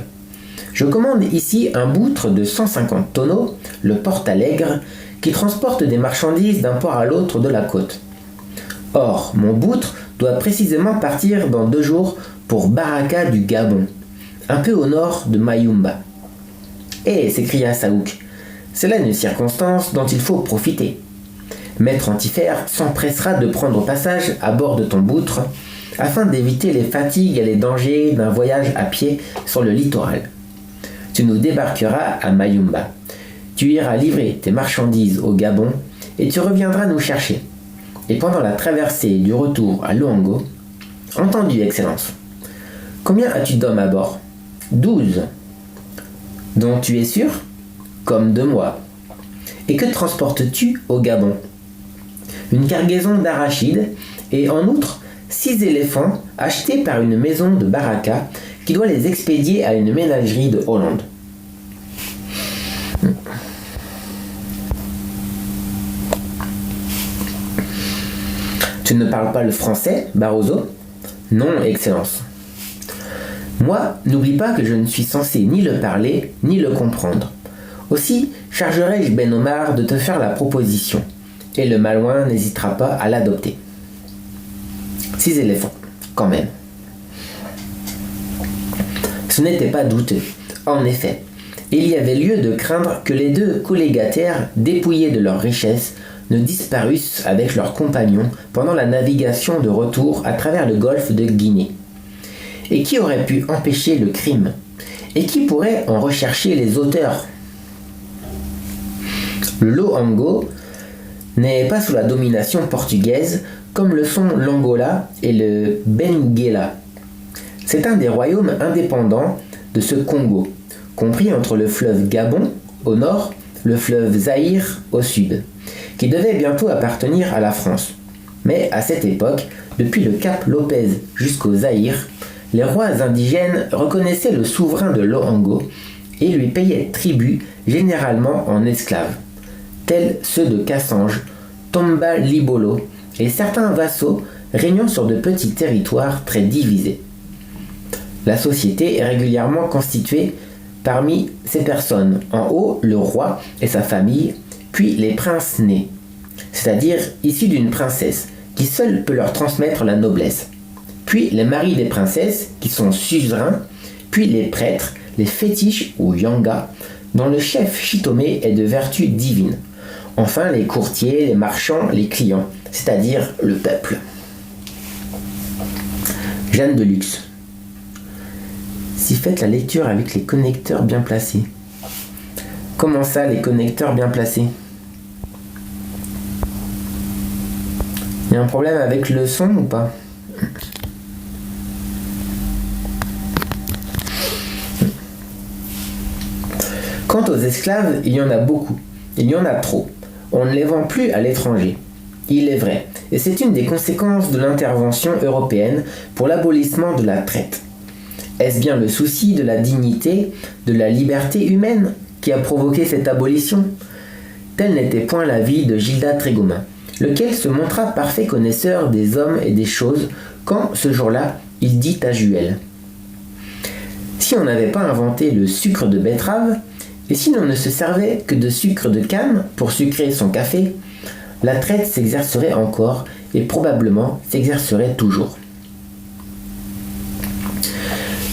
Je commande ici un boutre de 150 tonneaux, le Portalegre, qui transporte des marchandises d'un port à l'autre de la côte. Or, mon boutre doit précisément partir dans 2 jours pour Baraka du Gabon, un peu au nord de Mayumba. « Eh !» s'écria Saouk, « c'est là une circonstance dont il faut profiter. Maître Antifère s'empressera de prendre passage à bord de ton boutre afin d'éviter les fatigues et les dangers d'un voyage à pied sur le littoral. Tu nous débarqueras à Mayumba. Tu iras livrer tes marchandises au Gabon et tu reviendras nous chercher. Et pendant la traversée du retour à Loango, entendu, Excellence. Combien as-tu d'hommes à bord ? 12. Dont tu es sûr ? Comme de moi. Et que transportes-tu au Gabon ? Une cargaison d'arachides et en outre 6 éléphants achetés par une maison de Baraka qui doit les expédier à une ménagerie de Hollande. Tu ne parles pas le français, Barroso ? Non, Excellence. Moi, n'oublie pas que je ne suis censé ni le parler, ni le comprendre. Aussi, chargerai-je Ben Omar de te faire la proposition, et le malouin n'hésitera pas à l'adopter. 6 éléphants, quand même. Ce n'était pas douteux. En effet, il y avait lieu de craindre que les deux collégataires, dépouillés de leurs richesses, ne disparussent avec leurs compagnons pendant la navigation de retour à travers le golfe de Guinée. Et qui aurait pu empêcher le crime? Et qui pourrait en rechercher les auteurs? Le Loango n'est pas sous la domination portugaise comme le sont l'Angola et le Benguela. C'est un des royaumes indépendants de ce Congo, compris entre le fleuve Gabon au nord, le fleuve Zaïre au sud, qui devait bientôt appartenir à la France. Mais à cette époque, depuis le cap Lopez jusqu'au Zaïre, les rois indigènes reconnaissaient le souverain de Loango et lui payaient tribut généralement en esclaves, tels ceux de Kassange, Tomba Libolo et certains vassaux régnant sur de petits territoires très divisés. La société est régulièrement constituée parmi ces personnes. En haut, le roi et sa famille, puis les princes nés, c'est-à-dire issus d'une princesse, qui seule peut leur transmettre la noblesse. Puis les maris des princesses, qui sont suzerains, puis les prêtres, les fétiches ou yanga, dont le chef Chitomé est de vertu divine. Enfin, les courtiers, les marchands, les clients, c'est-à-dire le peuple. Jeanne de Luxe. Si faites la lecture avec les connecteurs bien placés. Comment ça, les connecteurs bien placés? Il y a un problème avec le son ou pas? Quant aux esclaves, il y en a beaucoup. Il y en a trop. On ne les vend plus à l'étranger. Il est vrai, et c'est une des conséquences de l'intervention européenne pour l'abolissement de la traite. Est-ce bien le souci de la dignité, de la liberté humaine qui a provoqué cette abolition? Tel n'était point l'avis de Gilda Trégomin, lequel se montra parfait connaisseur des hommes et des choses quand, ce jour-là, il dit à Juel: si on n'avait pas inventé le sucre de betterave, et si l'on ne se servait que de sucre de canne pour sucrer son café, la traite s'exercerait encore et probablement s'exercerait toujours.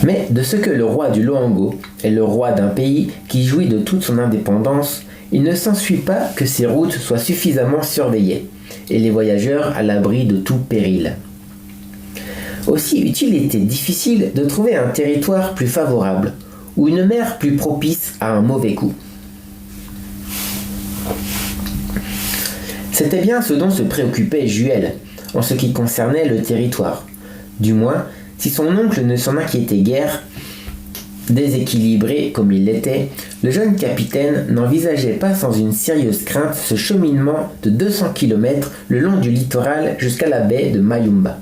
Mais de ce que le roi du Loango est le roi d'un pays qui jouit de toute son indépendance, il ne s'ensuit pas que ses routes soient suffisamment surveillées et les voyageurs à l'abri de tout péril. Aussi eût-il été difficile de trouver un territoire plus favorable ou une mer plus propice à un mauvais coup. C'était bien ce dont se préoccupait Juel en ce qui concernait le territoire. Du moins, si son oncle ne s'en inquiétait guère, déséquilibré comme il l'était, le jeune capitaine n'envisageait pas sans une sérieuse crainte ce cheminement de 200 km le long du littoral jusqu'à la baie de Mayumba.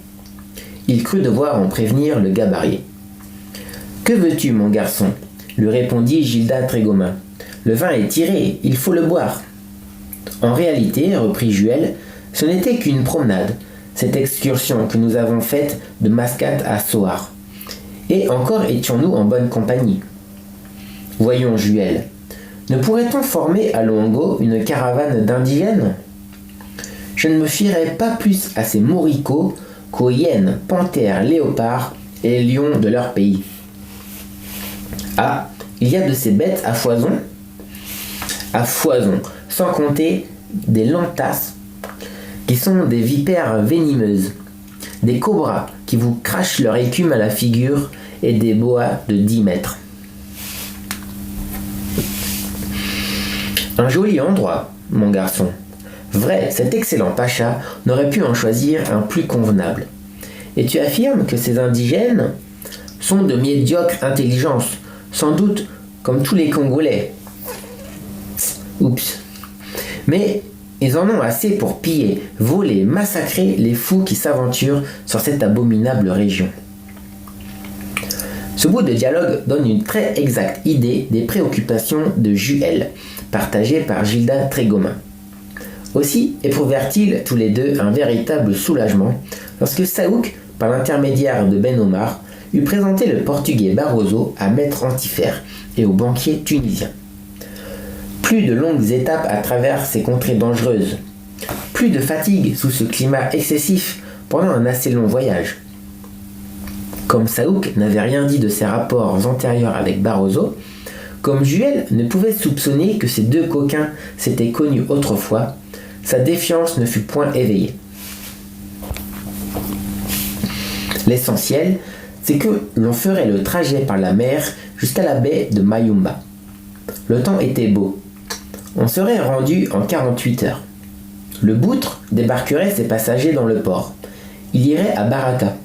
Il crut devoir en prévenir le gabarier. « Que veux-tu, mon garçon ?» lui répondit Gilda Trégomin. « Le vin est tiré, il faut le boire. » En réalité, reprit Juel, ce n'était qu'une promenade, cette excursion que nous avons faite de Mascate à Soar. Et encore étions-nous en bonne compagnie. Voyons, Juel, ne pourrait-on former à Loango une caravane d'indigènes? Je ne me fierais pas plus à ces moricots qu'aux hyènes, panthères, léopards et lions de leur pays. Ah, il y a de ces bêtes à foison? À foison, sans compter des lantas, qui sont des vipères venimeuses, des cobras qui vous crachent leur écume à la figure et des boas de 10 mètres. Un joli endroit, mon garçon. Vrai, cet excellent pacha n'aurait pu en choisir un plus convenable. Et tu affirmes que ces indigènes sont de médiocre intelligence, sans doute comme tous les Congolais. Oups. Mais ils en ont assez pour piller, voler, massacrer les fous qui s'aventurent sur cette abominable région. Ce bout de dialogue donne une très exacte idée des préoccupations de Juel, partagées par Gilda Trégomin. Aussi éprouvèrent-ils tous les deux un véritable soulagement lorsque Saouk par l'intermédiaire de Ben Omar, eut présenté le portugais Barroso à maître Antifer et au banquier tunisien. Plus de longues étapes à travers ces contrées dangereuses, plus de fatigue sous ce climat excessif pendant un assez long voyage. Comme Saouk n'avait rien dit de ses rapports antérieurs avec Barroso, comme Juel ne pouvait soupçonner que ces deux coquins s'étaient connus autrefois, sa défiance ne fut point éveillée. L'essentiel, c'est que l'on ferait le trajet par la mer jusqu'à la baie de Mayumba. Le temps était beau. On serait rendu en 48 heures. Le boutre débarquerait ses passagers dans le port. Il irait à Baraka.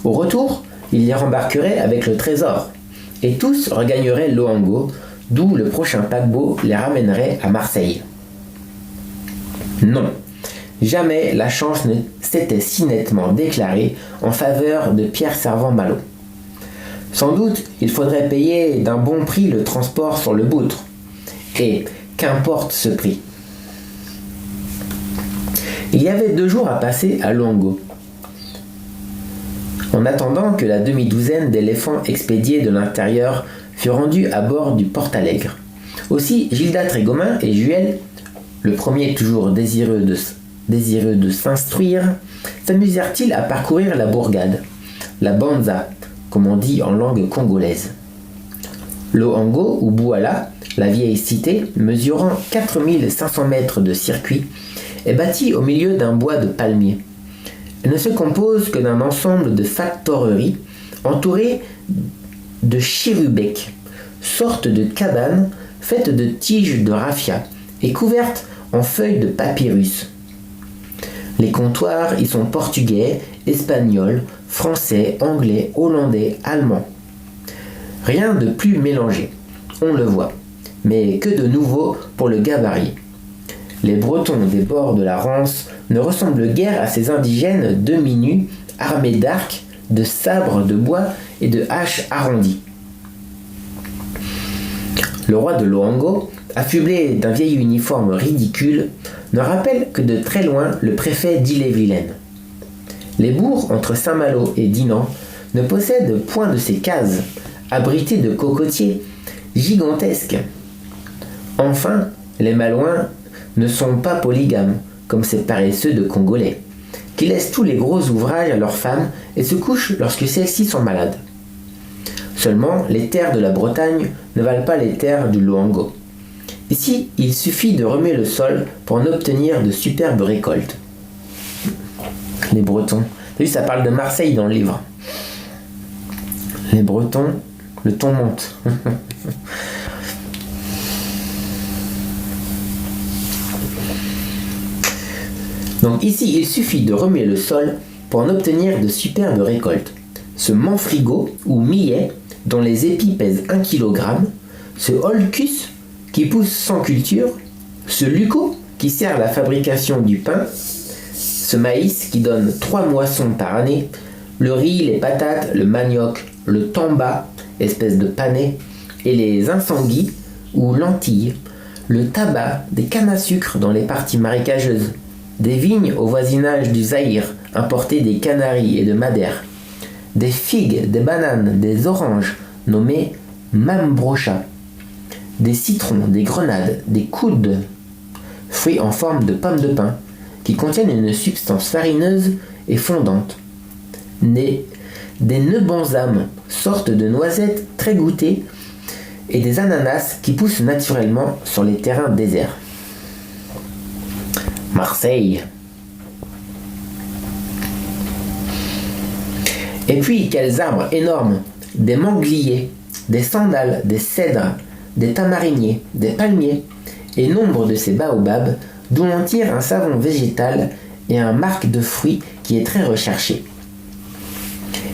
Au retour, il les rembarquerait avec le trésor. Et tous regagneraient Loango, d'où le prochain paquebot les ramènerait à Marseille. Non, jamais la chance ne s'était si nettement déclarée en faveur de Pierre Servan-Malo. Sans doute, il faudrait payer d'un bon prix le transport sur le boutre. Et qu'importe ce prix. Il y avait 2 jours à passer à Loango. En attendant que la demi-douzaine d'éléphants expédiés de l'intérieur fût rendue à bord du Portalegre. Aussi, Gilda Trégomin et Juel, le premier toujours désireux de s'instruire, s'amusèrent-ils à parcourir la bourgade, la Banza, comme on dit en langue congolaise. Loango ou Bouala, la vieille cité, mesurant 4500 mètres de circuit, est bâtie au milieu d'un bois de palmiers. Elle ne se compose que d'un ensemble de factoreries entourées de chirubeks, sorte de cabanes faites de tiges de raffia et couvertes en feuilles de papyrus. Les comptoirs y sont portugais, espagnols, français, anglais, hollandais, allemands. Rien de plus mélangé, on le voit, mais que de nouveau pour le gabarit. Les Bretons des bords de la Rance ne ressemblent guère à ces indigènes demi-nus, armés d'arcs, de sabres de bois et de haches arrondies. Le roi de Loango, affublé d'un vieil uniforme ridicule, ne rappelle que de très loin le préfet d'Ille-et-Vilaine. Les bourgs entre Saint-Malo et Dinan ne possèdent point de ces cases, abritées de cocotiers gigantesques. Enfin, les Malouins ne sont pas polygames, comme ces paresseux de Congolais, qui laissent tous les gros ouvrages à leurs femmes et se couchent lorsque celles-ci sont malades. Seulement, les terres de la Bretagne ne valent pas les terres du Loango. Ici, il suffit de remuer le sol pour en obtenir de superbes récoltes. Les Bretons. T'as vu, ça parle de Marseille dans le livre. Les Bretons, le ton monte. Donc ici, il suffit de remuer le sol pour en obtenir de superbes récoltes. Ce manfrigo ou millet, dont les épis pèsent 1 kg, ce holcus qui pousse sans culture, ce luco qui sert à la fabrication du pain, ce maïs qui donne 3 moissons par année, le riz, les patates, le manioc, le tamba, espèce de panais, et les insanguis ou lentilles, le tabac, des cannes à sucre dans les parties marécageuses, des vignes au voisinage du Zaïre, importées des Canaries et de Madère, des figues, des bananes, des oranges, nommées mambrocha, des citrons, des grenades, des coudes, fruits en forme de pommes de pin, qui contiennent une substance farineuse et fondante, des nœuds banzam, sorte de noisettes très goûtées, et des ananas qui poussent naturellement sur les terrains déserts. Marseille. Et puis, quels arbres énormes! Des mangliers, des sandales, des cèdres, des tamariniers, des palmiers, et nombre de ces baobabs, d'où on tire un savon végétal et un marc de fruits qui est très recherché.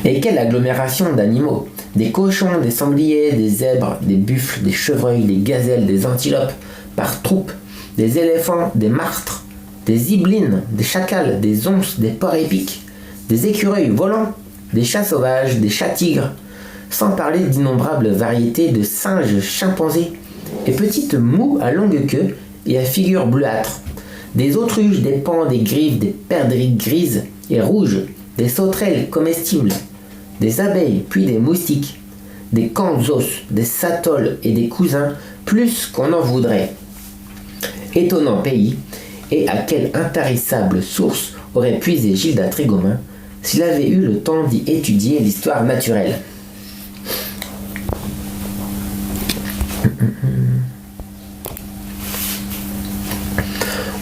Et quelle agglomération d'animaux! Des cochons, des sangliers, des zèbres, des buffles, des chevreuils, des gazelles, des antilopes, par troupes, des éléphants, des martres, des iblines, des chacals, des onces, des porcs épics, des écureuils volants, des chats sauvages, des chats tigres, sans parler d'innombrables variétés de singes, chimpanzés et petites moues à longue queue et à figure bleuâtre, des autruches, des paons, des griffes, des perdrix grises et rouges, des sauterelles comestibles, des abeilles puis des moustiques, des kanzos, des satoles et des cousins, plus qu'on en voudrait. Étonnant pays, et à quelle intarissable source aurait puisé Gilda Trégomin s'il avait eu le temps d'y étudier l'histoire naturelle.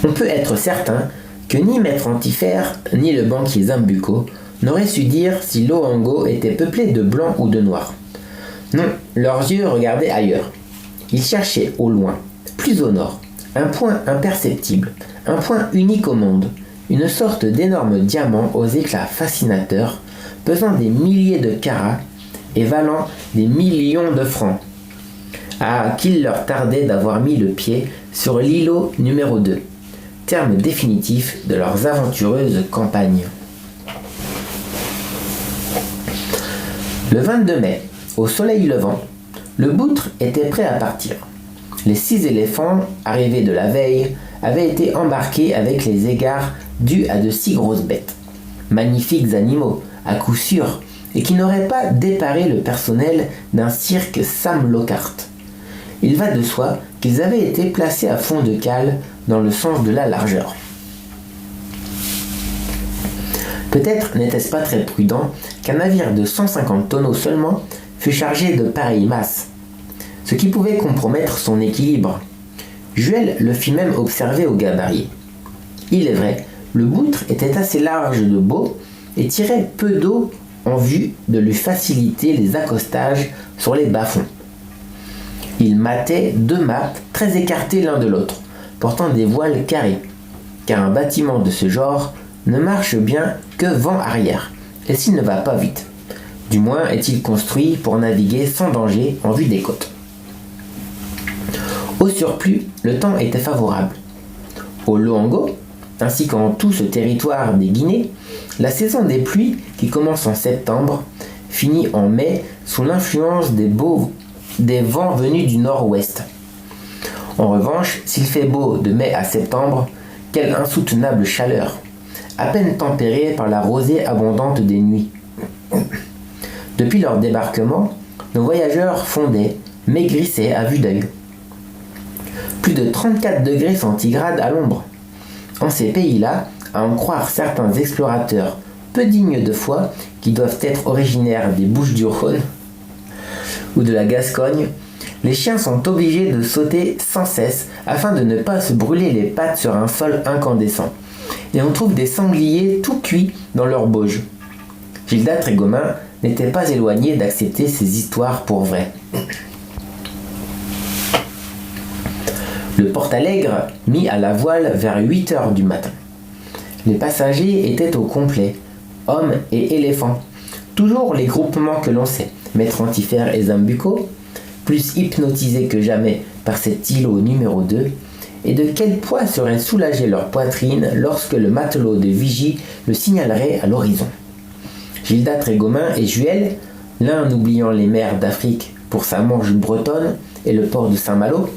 On peut être certain que ni Maître Antifère ni le banquier Zambucco n'auraient su dire si Loango était peuplé de blancs ou de noirs. Non, leurs yeux regardaient ailleurs. Ils cherchaient au loin, plus au nord, un point imperceptible, un point unique au monde, une sorte d'énorme diamant aux éclats fascinateurs, pesant des milliers de carats et valant des millions de francs. Ah, qu'il leur tardait d'avoir mis le pied sur l'îlot numéro 2, terme définitif de leurs aventureuses campagnes. Le 22 mai, au soleil levant, le boutre était prêt à partir. Les 6 éléphants, arrivés de la veille, avaient été embarqués avec les égards dus à de si grosses bêtes. Magnifiques animaux, à coup sûr, et qui n'auraient pas déparé le personnel d'un cirque Sam Lockhart. Il va de soi qu'ils avaient été placés à fond de cale dans le sens de la largeur. Peut-être n'était-ce pas très prudent qu'un navire de 150 tonneaux seulement fût chargé de pareilles masses, ce qui pouvait compromettre son équilibre. Juel le fit même observer au gabarit. Il est vrai, le boutre était assez large de bau et tirait peu d'eau en vue de lui faciliter les accostages sur les bas-fonds. Il matait 2 mâts très écartés l'un de l'autre, portant des voiles carrées, car un bâtiment de ce genre ne marche bien que vent arrière, et s'il ne va pas vite. Du moins est-il construit pour naviguer sans danger en vue des côtes. Au surplus, le temps était favorable. Au Loango, ainsi qu'en tout ce territoire des Guinées, la saison des pluies, qui commence en septembre, finit en mai sous l'influence des vents venus du nord-ouest. En revanche, s'il fait beau de mai à septembre, quelle insoutenable chaleur, à peine tempérée par la rosée abondante des nuits. Depuis leur débarquement, nos voyageurs fondaient, maigrissaient à vue d'œil. Plus de 34 degrés centigrades à l'ombre. En ces pays-là, à en croire certains explorateurs peu dignes de foi qui doivent être originaires des Bouches-du-Rhône ou de la Gascogne, les chiens sont obligés de sauter sans cesse afin de ne pas se brûler les pattes sur un sol incandescent. Et on trouve des sangliers tout cuits dans leur bauge. Gilda Trégomin n'était pas éloignée d'accepter ces histoires pour vraies. Le Portalegre mit à la voile vers 8 heures du matin. Les passagers étaient au complet, hommes et éléphants. Toujours les groupements que l'on sait, Maître Antifère et Zambucco, plus hypnotisés que jamais par cet îlot numéro 2, et de quel poids serait soulagée leur poitrine lorsque le matelot de vigie le signalerait à l'horizon. Gilda Trégomin et Juel, l'un oubliant les mers d'Afrique pour sa manche bretonne et le port de Saint-Malo,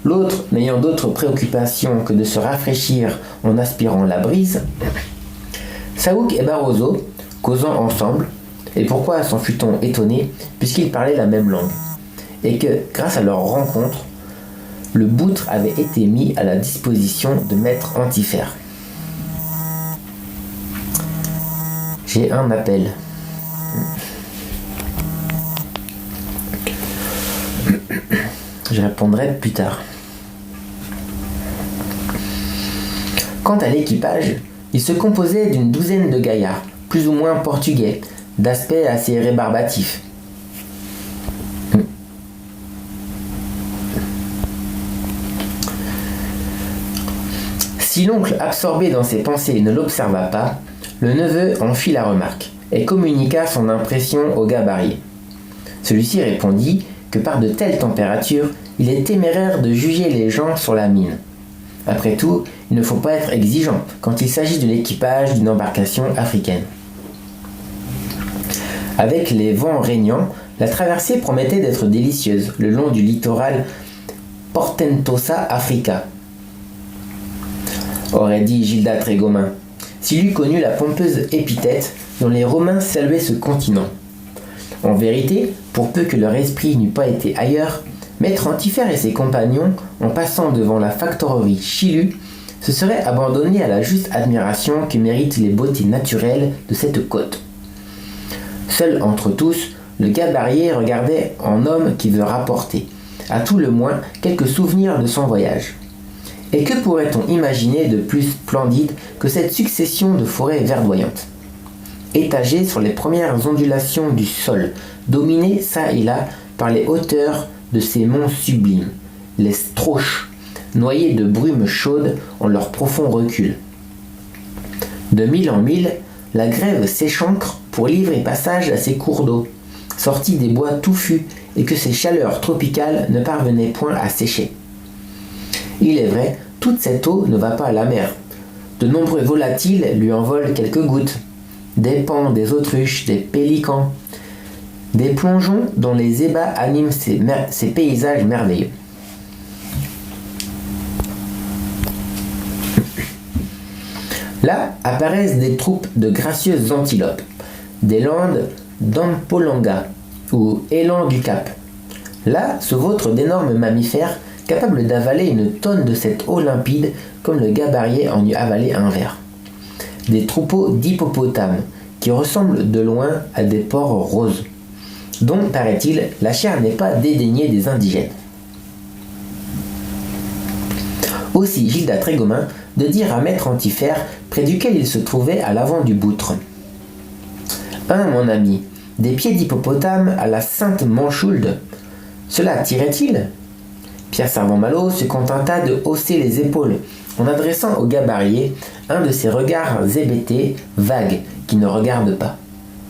l'autre n'ayant d'autre préoccupation que de se rafraîchir en aspirant la brise, Saouk et Barroso, causant ensemble, et pourquoi s'en fût-on étonné, puisqu'ils parlaient la même langue, et que, grâce à leur rencontre, le boutre avait été mis à la disposition de Maître Antifère. J'ai un appel. Je répondrai plus tard. Quant à l'équipage, il se composait d'une douzaine de gaillards, plus ou moins portugais, d'aspect assez rébarbatif. Si l'oncle, absorbé dans ses pensées, ne l'observa pas, le neveu en fit la remarque et communiqua son impression au gabarit. Celui-ci répondit que par de telles températures, il est téméraire de juger les gens sur la mine. Après tout, il ne faut pas être exigeant quand il s'agit de l'équipage d'une embarcation africaine. Avec les vents régnants, la traversée promettait d'être délicieuse le long du littoral Portentosa Africa, aurait dit Gilda Trégomin. s'il eût connu la pompeuse épithète dont les Romains saluaient ce continent. En vérité, pour peu que leur esprit n'eût pas été ailleurs, Maître Antiphère et ses compagnons, en passant devant la factorerie Chilu, se seraient abandonnés à la juste admiration que méritent les beautés naturelles de cette côte. Seul entre tous, le gabarier regardait en homme qui veut rapporter, à tout le moins, quelques souvenirs de son voyage. Et que pourrait-on imaginer de plus splendide que cette succession de forêts verdoyantes, étagées sur les premières ondulations du sol, dominées çà et là par les hauteurs de ces monts sublimes, les Strauches, noyés de brume chaude en leur profond recul. De mille en mille, la grève s'échancre pour livrer passage à ces cours d'eau, sortis des bois touffus et que ces chaleurs tropicales ne parvenaient point à sécher. Il est vrai, toute cette eau ne va pas à la mer. De nombreux volatiles lui envolent quelques gouttes. Des paons, des autruches, des pélicans, des plongeons dont les ébats animent ces paysages merveilleux. Là apparaissent des troupes de gracieuses antilopes, des landes d'Ampolanga ou élans du Cap. Là se vautrent d'énormes mammifères capables d'avaler une tonne de cette eau limpide comme le gabarier en eût avalé un verre. Des troupeaux d'hippopotames qui ressemblent de loin à des porcs roses, dont, paraît-il, la chair n'est pas dédaignée des indigènes. Aussi Gilda Trégomin de dire à Maître Antiphère près duquel il se trouvait à l'avant du boutre. « Mon ami, des pieds d'hippopotame à la sainte Manchoulde, cela tirait-il » Pierre Servan-Malo se contenta de hausser les épaules en adressant au gabarier un de ces regards hébétés, vagues, qui ne regardent pas.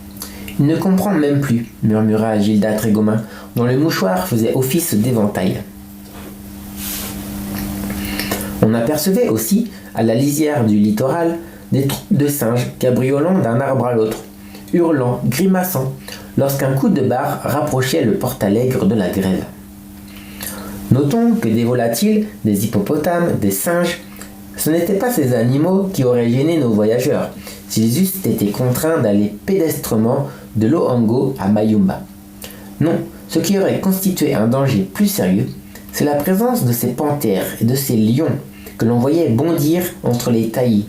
« Il ne comprend même plus, murmura Gilda Trégomin, dont le mouchoir faisait office d'éventail. On apercevait aussi, à la lisière du littoral, des troupes de singes cabriolant d'un arbre à l'autre, hurlant, grimaçant, lorsqu'un coup de barre rapprochait le porte-allègre de la grève. Notons que des volatiles, des hippopotames, des singes, ce n'étaient pas ces animaux qui auraient gêné nos voyageurs, s'ils eussent été contraints d'aller pédestrement de Loango à Mayumba. Non, ce qui aurait constitué un danger plus sérieux, c'est la présence de ces panthères et de ces lions que l'on voyait bondir entre les taillis,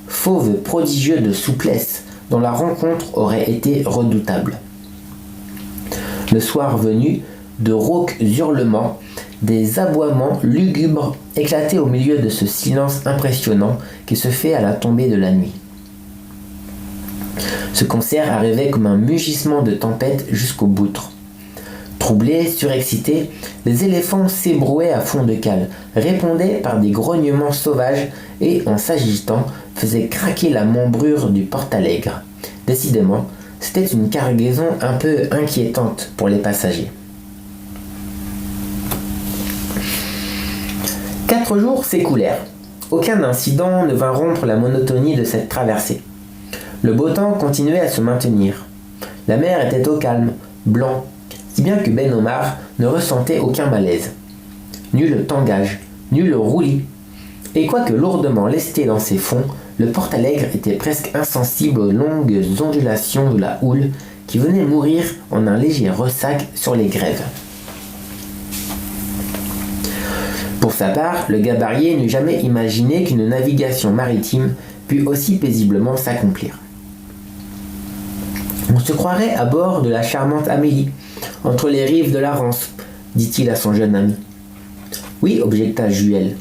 fauves prodigieux de souplesse dont la rencontre aurait été redoutable. Le soir venu, de rauques hurlements, des aboiements lugubres éclataient au milieu de ce silence impressionnant qui se fait à la tombée de la nuit. Ce concert arrivait comme un mugissement de tempête jusqu'au boutre. Troublés, surexcités, les éléphants s'ébrouaient à fond de cale, répondaient par des grognements sauvages et, en s'agitant, faisaient craquer la membrure du porte-allègre. Décidément, c'était une cargaison un peu inquiétante pour les passagers. 4 jours s'écoulèrent. Aucun incident ne vint rompre la monotonie de cette traversée. Le beau temps continuait à se maintenir. La mer était au calme, blanc, si bien que Ben Omar ne ressentait aucun malaise. Nul tangage, nul roulis. Et quoique lourdement lesté dans ses fonds, le porte-allègre était presque insensible aux longues ondulations de la houle qui venait mourir en un léger ressac sur les grèves. Pour sa part, le gabarier n'eût jamais imaginé qu'une navigation maritime pût aussi paisiblement s'accomplir. On se croirait à bord de la charmante Amélie, entre les rives de la Rance, dit-il à son jeune ami. Oui, objecta Juel,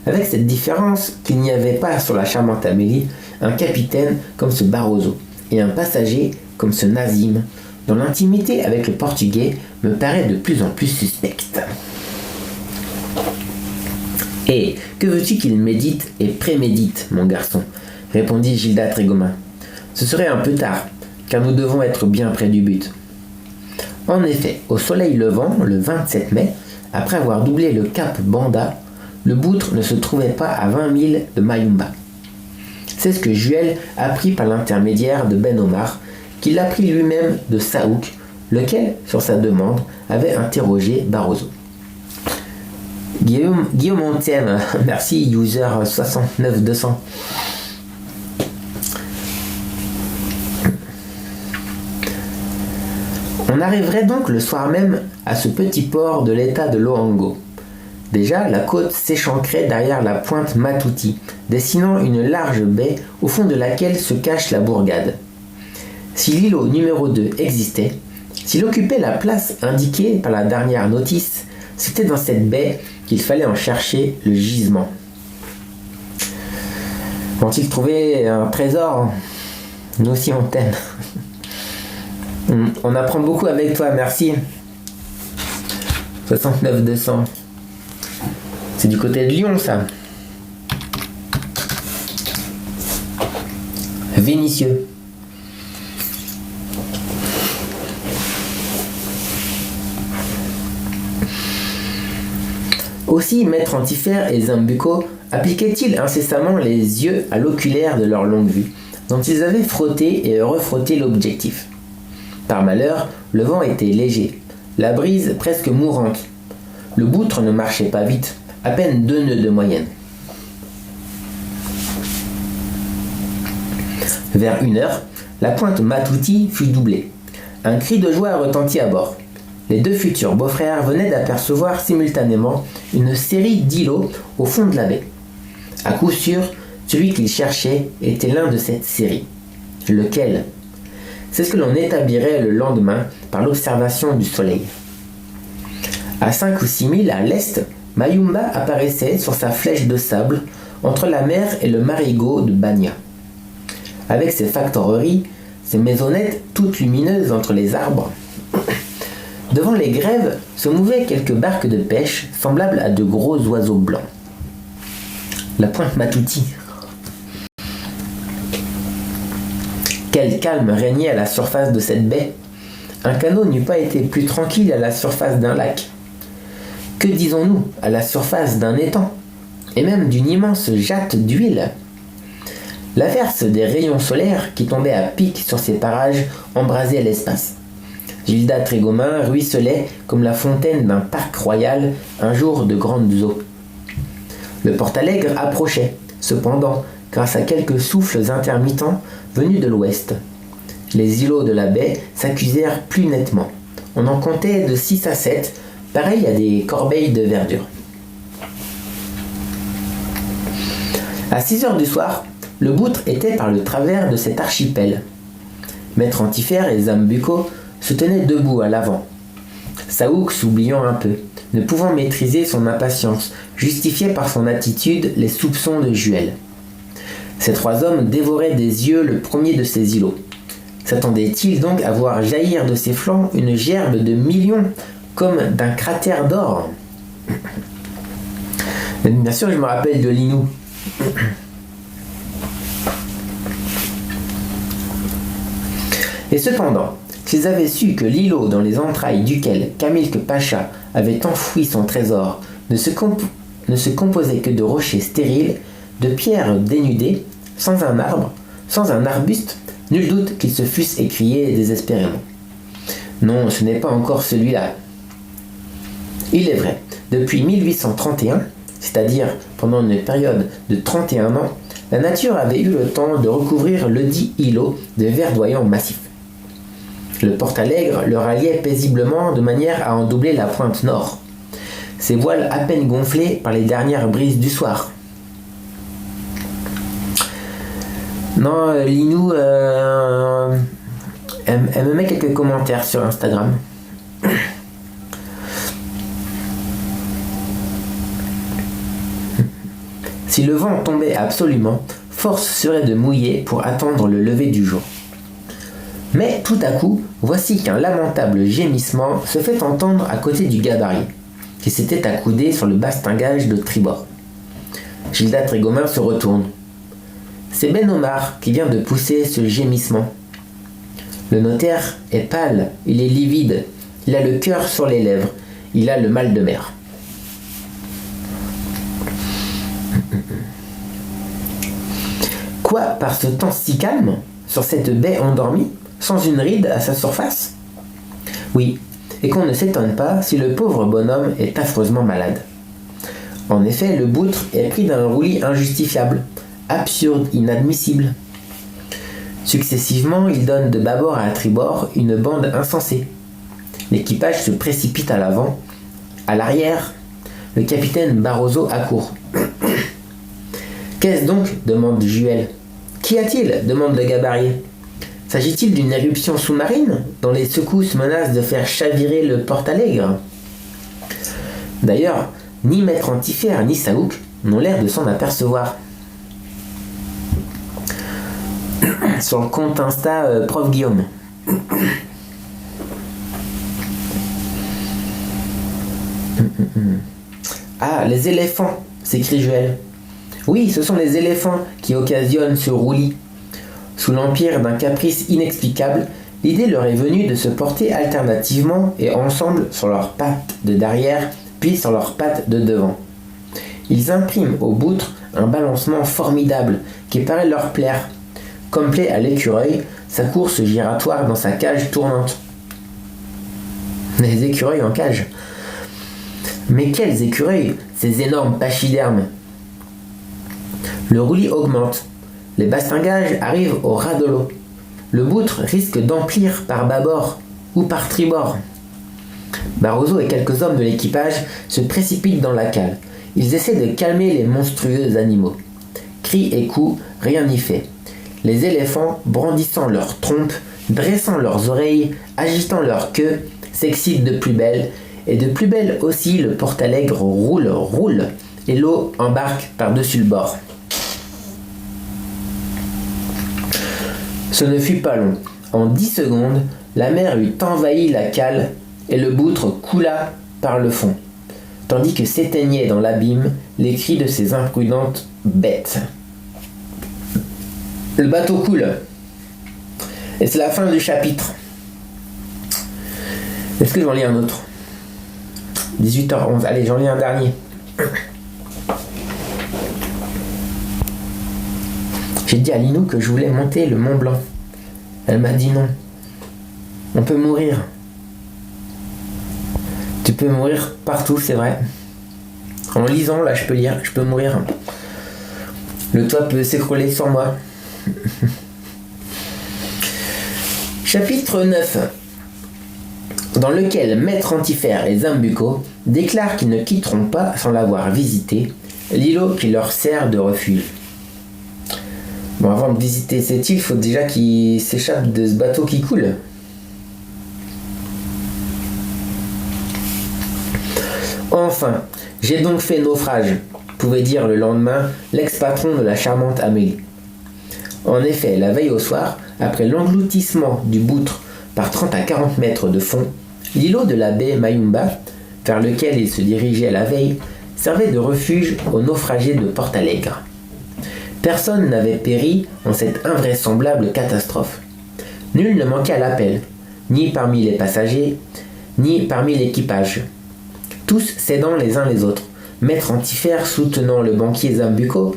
avec cette différence qu'il n'y avait pas sur la charmante Amélie un capitaine comme ce Barroso et un passager comme ce Nazim, dont l'intimité avec le Portugais me paraît de plus en plus suspecte. « Eh, que veux-tu qu'il médite et prémédite, mon garçon ?» répondit Gilda Trégomin. « Ce serait un peu tard, car nous devons être bien près du but. » En effet, au soleil levant, le 27 mai, après avoir doublé le cap Banda, le boutre ne se trouvait pas à 20 milles de Mayumba. C'est ce que Juel apprit par l'intermédiaire de Ben Omar, qui l'apprit lui-même de Saouk, lequel, sur sa demande, avait interrogé Barroso. Guillaume Ontième, merci, user 69200. On arriverait donc le soir même à ce petit port de l'état de Loango. Déjà, la côte s'échancrait derrière la pointe Matuti, dessinant une large baie au fond de laquelle se cache la bourgade. Si l'îlot numéro 2 existait, s'il occupait la place indiquée par la dernière notice, c'était dans cette baie qu'il fallait en chercher le gisement. Vont-ils trouver un trésor? Nous aussi on t'aime. On apprend beaucoup avec toi, merci. 69 200. C'est du côté de Lyon, ça. Vénitieux. Aussi, Maître Antifère et Zambuco appliquaient-ils incessamment les yeux à l'oculaire de leur longue vue, dont ils avaient frotté et refrotté l'objectif. Par malheur, le vent était léger, la brise presque mourante. Le boutre ne marchait pas vite, à peine 2 nœuds de moyenne. Vers 1h, la pointe Matuti fut doublée. Un cri de joie retentit à bord. Les 2 futurs beaux-frères venaient d'apercevoir simultanément une série d'îlots au fond de la baie. À coup sûr, celui qu'ils cherchaient était l'un de cette série. Lequel? C'est ce que l'on établirait le lendemain par l'observation du soleil. À 5 ou 6 milles à l'est, Mayumba apparaissait sur sa flèche de sable entre la mer et le marigot de Banya. Avec ses factoreries, ses maisonnettes toutes lumineuses entre les arbres, devant les grèves se mouvaient quelques barques de pêche semblables à de gros oiseaux blancs. La pointe Matuti. Quel calme régnait à la surface de cette baie. Un canot n'eût pas été plus tranquille à la surface d'un lac. Que disons-nous à la surface d'un étang, et même d'une immense jatte d'huile? L'averse des rayons solaires qui tombaient à pic sur ces parages embrasait l'espace. Gilda Trégomin ruisselait comme la fontaine d'un parc royal un jour de grandes eaux. Le Portalegre approchait, cependant, grâce à quelques souffles intermittents venus de l'ouest. Les îlots de la baie s'accusèrent plus nettement. On en comptait de 6 à 7, pareil à des corbeilles de verdure. À 6 heures du soir, le boutre était par le travers de cet archipel. Maître Antifère et Zambuco se tenaient debout à l'avant. Saouk s'oubliant un peu, ne pouvant maîtriser son impatience, justifiait par son attitude les soupçons de Juel. Ces 3 hommes dévoraient des yeux le premier de ces îlots. S'attendaient-ils donc à voir jaillir de ses flancs une gerbe de millions, comme d'un cratère d'or? Bien sûr, je me rappelle de Linou. Et cependant, s'ils avaient su que l'îlot dans les entrailles duquel Kamilk Pacha avait enfoui son trésor ne se composait que de rochers stériles, de pierres dénudées, sans un arbre, sans un arbuste, nul doute qu'ils se fussent écriés désespérément. Non, ce n'est pas encore celui-là. Il est vrai, depuis 1831, c'est-à-dire pendant une période de 31 ans, la nature avait eu le temps de recouvrir ledit îlot de verdoyants massifs. Le Portalegre le ralliait paisiblement de manière à en doubler la pointe nord, ses voiles à peine gonflées par les dernières brises du soir. Non, Linou, elle me met quelques commentaires sur Instagram. Si le vent tombait absolument, force serait de mouiller pour attendre le lever du jour. Mais tout à coup, voici qu'un lamentable gémissement se fait entendre à côté du gabarit, qui s'était accoudé sur le bastingage de tribord. Gilda Trégomin se retourne. C'est Ben Omar qui vient de pousser ce gémissement. Le notaire est pâle, il est livide, il a le cœur sur les lèvres, il a le mal de mer. Quoi, par ce temps si calme, sur cette baie endormie, sans une ride à sa surface? Oui, et qu'on ne s'étonne pas si le pauvre bonhomme est affreusement malade. En effet, le boutre est pris d'un roulis injustifiable, absurde, inadmissible. Successivement, il donne de bâbord à tribord une bande insensée. L'équipage se précipite à l'avant. À l'arrière, le capitaine Barroso accourt. « Qu'est-ce donc ?» demande Juel. « Qu'y a-t-il » demande le gabarier. « S'agit-il d'une éruption sous-marine dont les secousses menacent de faire chavirer le Portalegre ?» D'ailleurs, ni Maître Antifère ni Saouk n'ont l'air de s'en apercevoir. Sur le compte Insta, Prof Guillaume. Ah, les éléphants, s'écrie Juel. Oui, ce sont les éléphants qui occasionnent ce roulis. Sous l'empire d'un caprice inexplicable, l'idée leur est venue de se porter alternativement et ensemble sur leurs pattes de derrière, puis sur leurs pattes de devant. Ils impriment aux boutres un balancement formidable qui paraît leur plaire, comme plaît à l'écureuil sa course giratoire dans sa cage tournante. Les écureuils en cage. Mais quels écureuils, ces énormes pachydermes! Le roulis augmente. Les bastingages arrivent au ras de l'eau. Le boutre risque d'emplir par bâbord ou par tribord. Barroso et quelques hommes de l'équipage se précipitent dans la cale. Ils essaient de calmer les monstrueux animaux. Cris et coups, rien n'y fait. Les éléphants, brandissant leurs trompes, dressant leurs oreilles, agitant leur queue, s'excitent de plus belle, et de plus belle aussi le Portalegre roule, et l'eau embarque par-dessus le bord. Ce ne fut pas long. En 10 secondes, la mer eut envahi la cale et le boutre coula par le fond, tandis que s'éteignaient dans l'abîme les cris de ces imprudentes bêtes. Le bateau coule. Et c'est la fin du chapitre. Est-ce que j'en lis un autre ? 18h11. Allez, j'en lis un dernier. J'ai dit à Linou que je voulais monter le Mont Blanc. Elle m'a dit non. On peut mourir. Tu peux mourir partout, c'est vrai. En lisant, là, je peux lire, je peux mourir. Le toit peut s'écrouler sur moi. Chapitre 9, dans lequel Maître Antifère et Zambuco déclarent qu'ils ne quitteront pas sans l'avoir visité, l'îlot qui leur sert de refuge. Bon, avant de visiter cette île, il faut déjà qu'ils s'échappent de ce bateau qui coule. Enfin, j'ai donc fait naufrage, pouvait dire le lendemain l'ex-patron de la charmante Amélie. En effet, la veille au soir, après l'engloutissement du boutre par 30 à 40 mètres de fond, l'îlot de la baie Mayumba, vers lequel il se dirigeait la veille, servait de refuge aux naufragés de Portalegre. Personne n'avait péri en cette invraisemblable catastrophe. Nul ne manquait à l'appel, ni parmi les passagers, ni parmi l'équipage. Tous s'aidant les uns les autres, Maître Antifère soutenant le banquier Zambuco,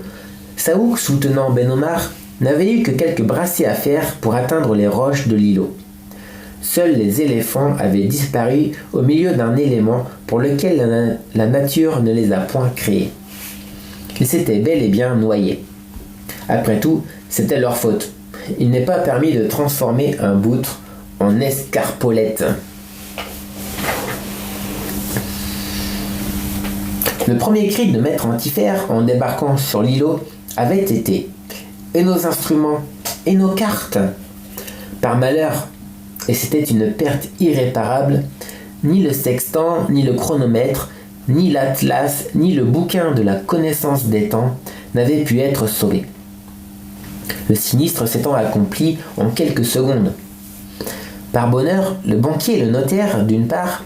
Saouk soutenant Ben Omar, n'avaient eu que quelques brassées à faire pour atteindre les roches de l'îlot. Seuls les éléphants avaient disparu au milieu d'un élément pour lequel la nature ne les a point créés. Ils s'étaient bel et bien noyés. Après tout, c'était leur faute. Il n'est pas permis de transformer un boutre en escarpolette. Le premier cri de Maître Antifère en débarquant sur l'îlot avait été « Et nos instruments ? Et nos cartes ?» Par malheur, et c'était une perte irréparable, ni le sextant, ni le chronomètre, ni l'atlas, ni le bouquin de la connaissance des temps n'avaient pu être sauvés. Le sinistre s'étant accompli en quelques secondes. Par bonheur, le banquier et le notaire, d'une part,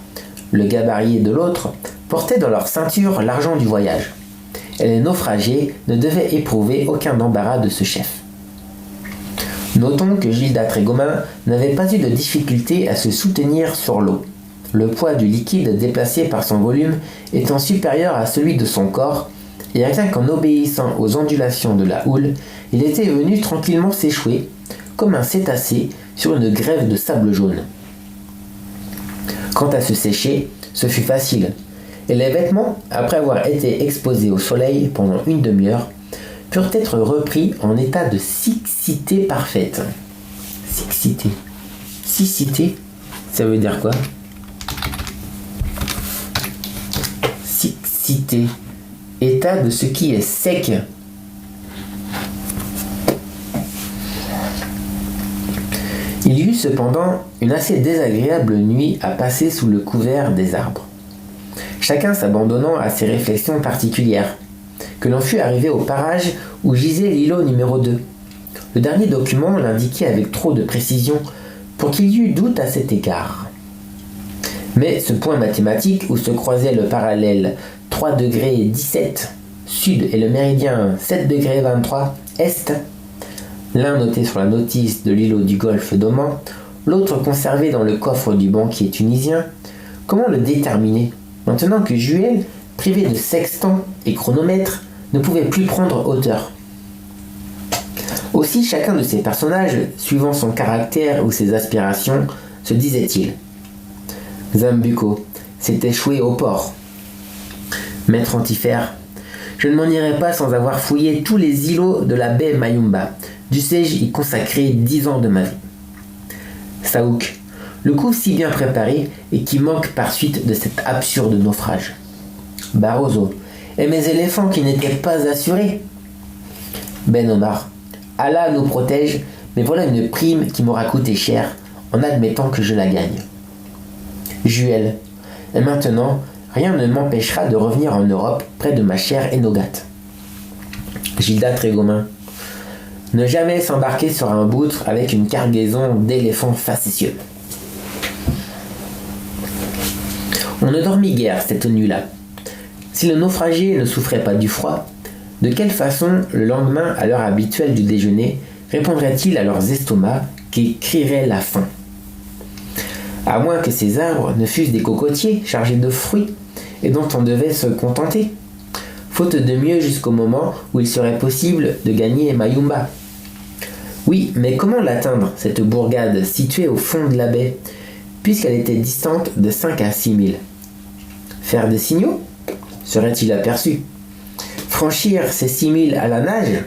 le gabarier de l'autre, portaient dans leur ceinture l'argent du voyage, et les naufragés ne devaient éprouver aucun embarras de ce chef. Notons que Gilda Trégomain n'avait pas eu de difficulté à se soutenir sur l'eau, le poids du liquide déplacé par son volume étant supérieur à celui de son corps, et rien qu'en obéissant aux ondulations de la houle, il était venu tranquillement s'échouer, comme un cétacé sur une grève de sable jaune. Quant à se sécher, ce fut facile, et les vêtements, après avoir été exposés au soleil pendant une demi-heure, purent être repris en état de siccité parfaite. Siccité. Siccité, ça veut dire quoi ? humidité, état de ce qui est sec. Il y eut cependant une assez désagréable nuit à passer sous le couvert des arbres, chacun s'abandonnant à ses réflexions particulières, que l'on fut arrivé au parage où gisait l'îlot numéro 2. Le dernier document l'indiquait avec trop de précision pour qu'il y eût doute à cet égard. Mais ce point mathématique où se croisait le parallèle 3°17 sud et le méridien 7°23 est, l'un noté sur la notice de l'îlot du golfe d'Oman, l'autre conservé dans le coffre du banquier tunisien, comment le déterminer, maintenant que Juel, privé de sextant et chronomètre, ne pouvait plus prendre hauteur? Aussi, chacun de ces personnages, suivant son caractère ou ses aspirations, se disait-il: Zambuco s'est échoué au port. Maître Antifère, je ne m'en irai pas sans avoir fouillé tous les îlots de la baie Mayumba. Dussé-je y consacrer 10 ans de ma vie. Saouk, le coup si bien préparé et qui manque par suite de cet absurde naufrage. Barroso, et mes éléphants qui n'étaient pas assurés. Ben Omar, Allah nous protège, mais voilà une prime qui m'aura coûté cher en admettant que je la gagne. Juel, et maintenant, rien ne m'empêchera de revenir en Europe près de ma chère Enogat. Gilda Trégomain, ne jamais s'embarquer sur un boutre avec une cargaison d'éléphants facétieux. On ne dormit guère cette nuit-là. Si le naufragé ne souffrait pas du froid, de quelle façon, le lendemain, à l'heure habituelle du déjeuner, répondrait-il à leurs estomacs qui crieraient la faim? À moins que ces arbres ne fussent des cocotiers chargés de fruits et dont on devait se contenter, faute de mieux jusqu'au moment où il serait possible de gagner Mayumba. Oui, mais comment l'atteindre, cette bourgade située au fond de la baie, puisqu'elle était distante de 5 à 6 milles? Faire des signaux? Serait-il aperçu? Franchir ces 6 milles à la nage?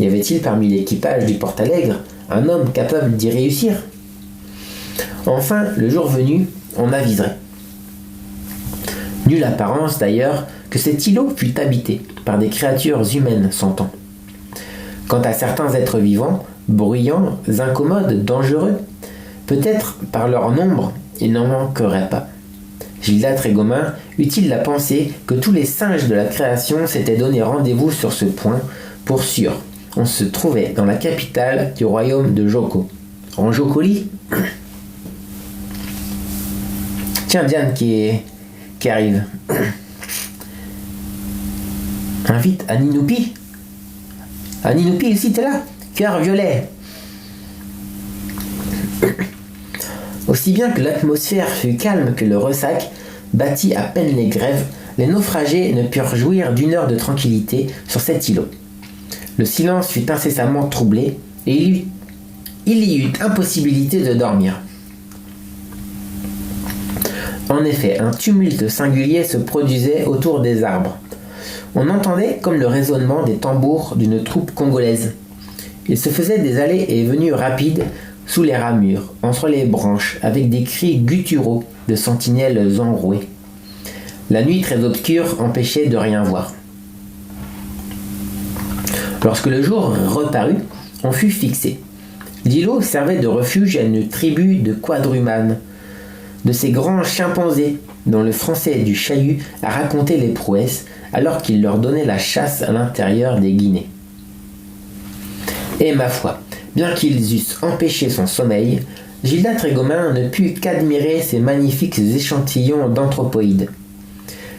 Y avait-il parmi l'équipage du Portalegre un homme capable d'y réussir? Enfin, le jour venu, on aviserait. Nulle apparence d'ailleurs que cet îlot fût habité par des créatures humaines sentant. Quant à certains êtres vivants, bruyants, incommodes, dangereux, peut-être par leur nombre, ils n'en manqueraient pas. Gilda Trégomain eut-il la pensée que tous les singes de la création s'étaient donné rendez-vous sur ce point, pour sûr, on se trouvait dans la capitale du royaume de Joko. En Jokoli. Tiens, Diane qui arrive. Invite Aninoupi. Aninoupi, ici, t'es là. Cœur violet. Aussi bien que l'atmosphère fut calme que le ressac battit à peine les grèves, les naufragés ne purent jouir d'une heure de tranquillité sur cet îlot. Le silence fut incessamment troublé et il y eut impossibilité de dormir. En effet, un tumulte singulier se produisait autour des arbres. On entendait comme le résonnement des tambours d'une troupe congolaise. Il se faisait des allées et venues rapides sous les ramures, entre les branches, avec des cris gutturaux de sentinelles enrouées. La nuit très obscure empêchait de rien voir. Lorsque le jour reparut, on fut fixé. L'îlot servait de refuge à une tribu de quadrumanes, de ces grands chimpanzés dont le français du Chahut a raconté les prouesses alors qu'il leur donnait la chasse à l'intérieur des Guinées. Et ma foi, bien qu'ils eussent empêché son sommeil, Gilda Trégomain ne put qu'admirer ces magnifiques échantillons d'anthropoïdes.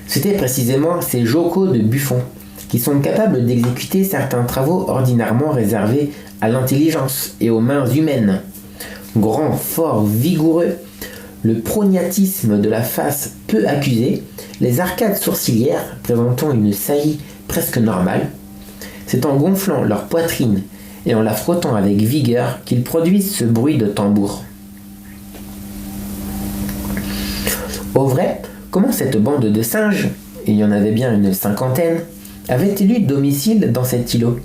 C'étaient précisément ces jocos de Buffon, qui sont capables d'exécuter certains travaux ordinairement réservés à l'intelligence et aux mains humaines. Grands, forts, vigoureux, le prognatisme de la face peu accusé, les arcades sourcilières présentant une saillie presque normale, c'est en gonflant leur poitrine et en la frottant avec vigueur qu'ils produisent ce bruit de tambour. Au vrai, comment cette bande de singes, il y en avait bien une cinquantaine, avait-elle eu domicile dans cet îlot?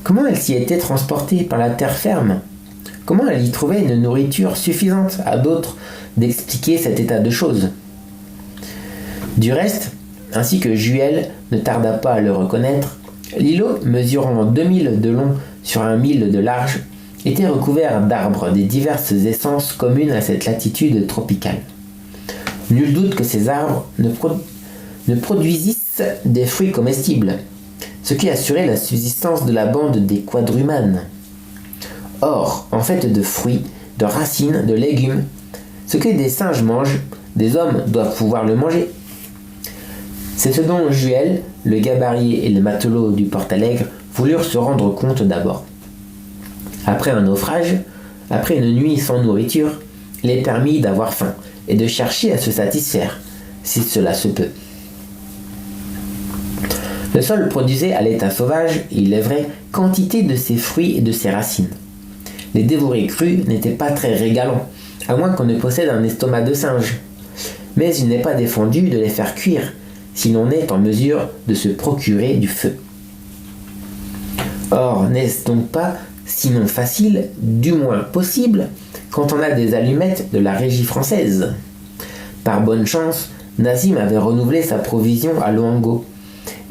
Comment elle s'y était transportée par la terre ferme? Comment elle y trouvait une nourriture suffisante à d'autres d'expliquer cet état de choses? Du reste, ainsi que Juel ne tarda pas à le reconnaître, l'îlot, mesurant 2000 de long sur 1000 de large, était recouvert d'arbres des diverses essences communes à cette latitude tropicale. Nul doute que ces arbres ne produisissent des fruits comestibles, ce qui assurait la subsistance de la bande des quadrumanes. Or, en fait de fruits, de racines, de légumes, ce que des singes mangent, des hommes doivent pouvoir le manger. C'est ce dont Juel, le gabarier et le matelot du Portalegre voulurent se rendre compte d'abord. Après un naufrage, après une nuit sans nourriture, il est permis d'avoir faim et de chercher à se satisfaire, si cela se peut. Le sol produisait à l'état sauvage, il est vrai, quantité de ses fruits et de ses racines. Les dévorer crus n'étaient pas très régalants, à moins qu'on ne possède un estomac de singe. Mais il n'est pas défendu de les faire cuire, si l'on est en mesure de se procurer du feu. Or, n'est-ce donc pas, sinon facile, du moins possible, quand on a des allumettes de la Régie française? Par bonne chance, Nazim avait renouvelé sa provision à Loango,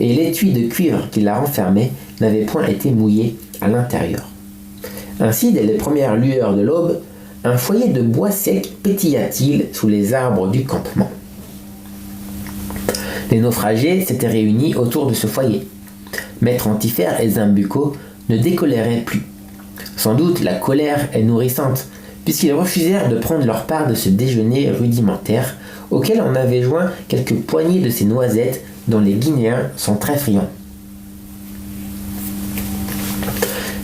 et l'étui de cuivre qui la renfermait n'avait point été mouillé à l'intérieur. Ainsi, dès les premières lueurs de l'aube, un foyer de bois sec pétilla-t-il sous les arbres du campement. Les naufragés s'étaient réunis autour de ce foyer. Maître Antifère et Zambucco ne décoléraient plus. Sans doute la colère est nourrissante, puisqu'ils refusèrent de prendre leur part de ce déjeuner rudimentaire, auquel on avait joint quelques poignées de ces noisettes dont les Guinéens sont très friands.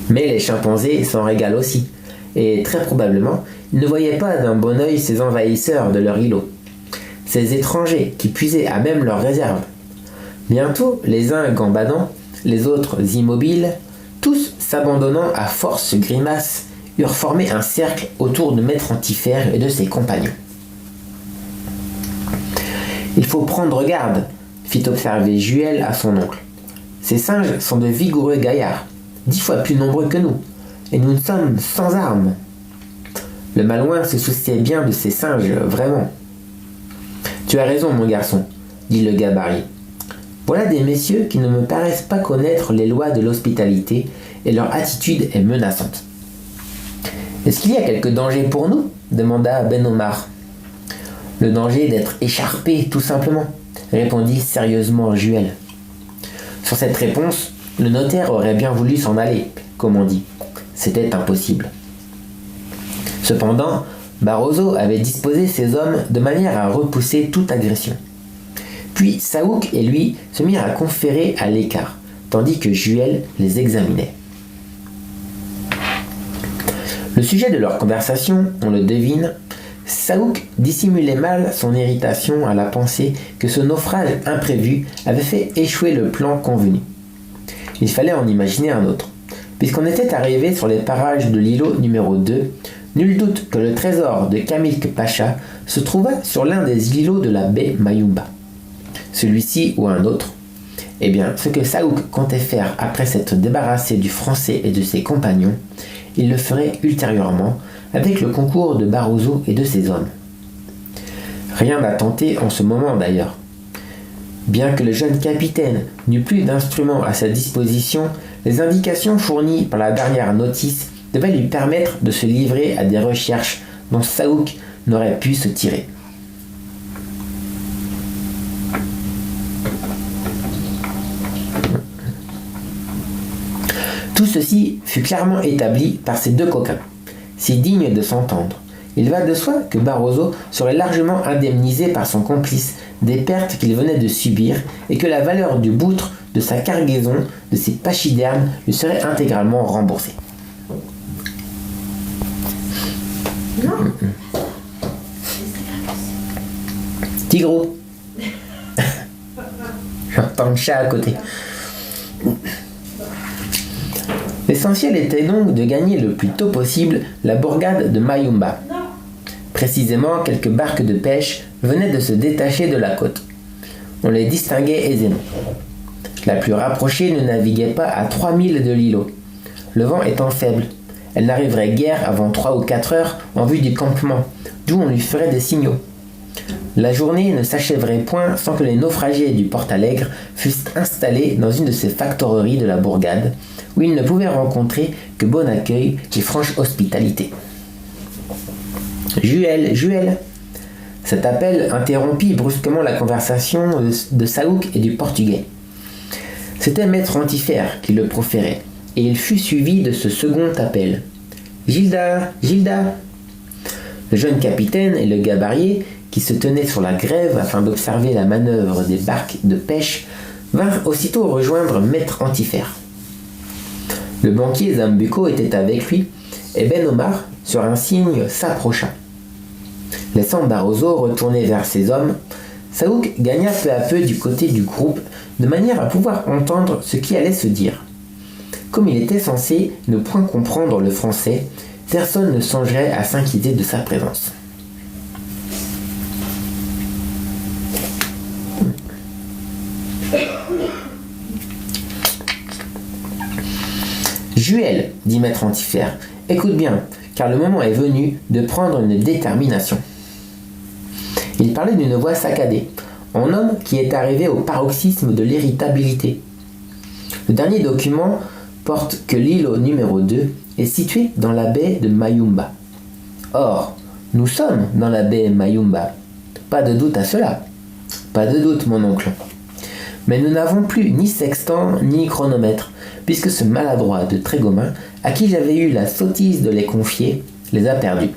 Mais les chimpanzés s'en régalent aussi, et très probablement, ils ne voyaient pas d'un bon œil ces envahisseurs de leur îlot, ces étrangers qui puisaient à même leurs réserves. Bientôt, les uns gambadant, les autres immobiles, tous s'abandonnant à force grimaces, eurent formé un cercle autour de Maître Antifère et de ses compagnons. « Il faut prendre garde », fit observer Juel à son oncle. « Ces singes sont de vigoureux gaillards, 10 fois plus nombreux que nous, et nous sommes sans armes. » Le malouin se souciait bien de ces singes, vraiment. « Tu as raison, mon garçon, » dit le gabarit. « Voilà des messieurs qui ne me paraissent pas connaître les lois de l'hospitalité, et leur attitude est menaçante. »« Est-ce qu'il y a quelque danger pour nous ?» demanda Ben Omar. « Le danger d'être écharpé, tout simplement, » répondit sérieusement Juel. Sur cette réponse, le notaire aurait bien voulu s'en aller, comme on dit. C'était impossible. Cependant, Barroso avait disposé ses hommes de manière à repousser toute agression. Puis Saouk et lui se mirent à conférer à l'écart, tandis que Juel les examinait. Le sujet de leur conversation, on le devine, Saouk dissimulait mal son irritation à la pensée que ce naufrage imprévu avait fait échouer le plan convenu. Il fallait en imaginer un autre. Puisqu'on était arrivé sur les parages de l'îlot numéro 2, nul doute que le trésor de Kamilk Pacha se trouva sur l'un des îlots de la baie Mayumba. Celui-ci ou un autre. Eh bien, ce que Saouk comptait faire après s'être débarrassé du Français et de ses compagnons, il le ferait ultérieurement avec le concours de Barroso et de ses hommes. Rien n'a tenté en ce moment d'ailleurs. Bien que le jeune capitaine n'eût plus d'instruments à sa disposition, les indications fournies par la dernière notice devaient lui permettre de se livrer à des recherches dont Saouk n'aurait pu se tirer. Tout ceci fut clairement établi par ces deux coquins, si dignes de s'entendre. Il va de soi que Barroso serait largement indemnisé par son complice des pertes qu'il venait de subir et que la valeur du boutre, de sa cargaison, de ses pachydermes lui serait intégralement remboursée. Non. Tigro. J'entends le chat à côté. L'essentiel était donc de gagner le plus tôt possible la bourgade de Mayumba. Précisément, quelques barques de pêche venaient de se détacher de la côte. On les distinguait aisément. La plus rapprochée ne naviguait pas à 3000 de l'îlot. Le vent étant faible, elle n'arriverait guère avant 3 ou 4 heures en vue du campement, d'où on lui ferait des signaux. La journée ne s'achèverait point sans que les naufragés du Portalegre fussent installés dans une de ces factoreries de la bourgade, où ils ne pouvaient rencontrer que bon accueil et franche hospitalité. « Juel !» Cet appel interrompit brusquement la conversation de Saouk et du Portugais. C'était Maître Antifère qui le proférait, et il fut suivi de ce second appel. « Gilda ! Gilda !» Le jeune capitaine et le gabarier, qui se tenaient sur la grève afin d'observer la manœuvre des barques de pêche, vinrent aussitôt rejoindre Maître Antifère. Le banquier Zambuco était avec lui, et Ben Omar, sur un signe, s'approcha. Laissant Barroso retourner vers ses hommes, Saouk gagna peu à peu du côté du groupe, de manière à pouvoir entendre ce qui allait se dire. Comme il était censé ne point comprendre le français, personne ne songerait à s'inquiéter de sa présence. Juel, dit Maître Antifère, écoute bien, car le moment est venu de prendre une détermination. Il parlait d'une voix saccadée, en homme qui est arrivé au paroxysme de l'irritabilité. Le dernier document porte que l'îlot numéro 2 est situé dans la baie de Mayumba. Or, nous sommes dans la baie Mayumba. Pas de doute à cela. Pas de doute, mon oncle. Mais nous n'avons plus ni sextant ni chronomètre, puisque ce maladroit de Trégomin, à qui j'avais eu la sottise de les confier, les a perdus.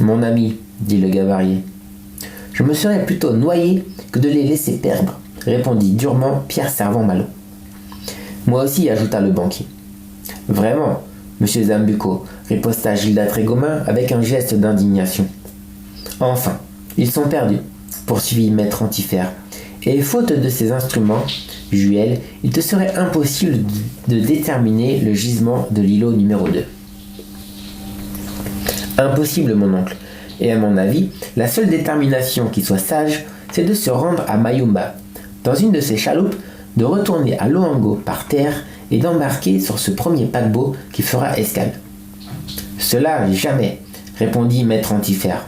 Mon ami, dit le gabarier, je me serais plutôt noyé que de les laisser perdre, répondit durement Pierre Servan-Malo. Moi aussi, ajouta le banquier. Vraiment, monsieur Zambuco, riposta Gilda Trégomin avec un geste d'indignation. Enfin, ils sont perdus, poursuivit Maître Antifère, et faute de ces instruments, Juel, il te serait impossible de déterminer le gisement de l'îlot numéro 2. Impossible, mon oncle. Et à mon avis, la seule détermination qui soit sage, c'est de se rendre à Mayumba, dans une de ces chaloupes, de retourner à Loango par terre et d'embarquer sur ce premier paquebot qui fera escale. Cela, jamais, répondit Maître Antifère.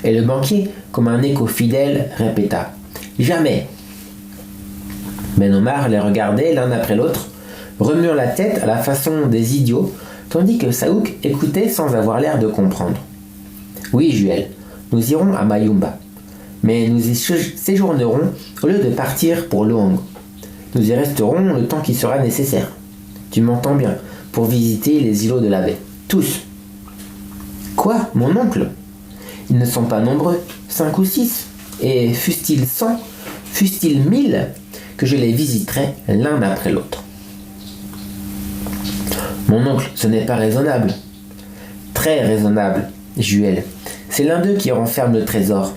Et le banquier, comme un écho fidèle, répéta. Jamais. Ben Omar les regardait l'un après l'autre, remuant la tête à la façon des idiots, tandis que Saouk écoutait sans avoir l'air de comprendre. Oui, Juel, nous irons à Mayumba, mais nous y séjournerons au lieu de partir pour Loango. Nous y resterons le temps qui sera nécessaire. Tu m'entends bien, pour visiter les îlots de la baie. Tous. Quoi, mon oncle? Ils ne sont pas nombreux, 5 ou 6, et fussent-ils 100, fussent-ils 1000, que je les visiterai l'un après l'autre. Mon oncle, ce n'est pas raisonnable. Très raisonnable, Juel. C'est l'un d'eux qui renferme le trésor.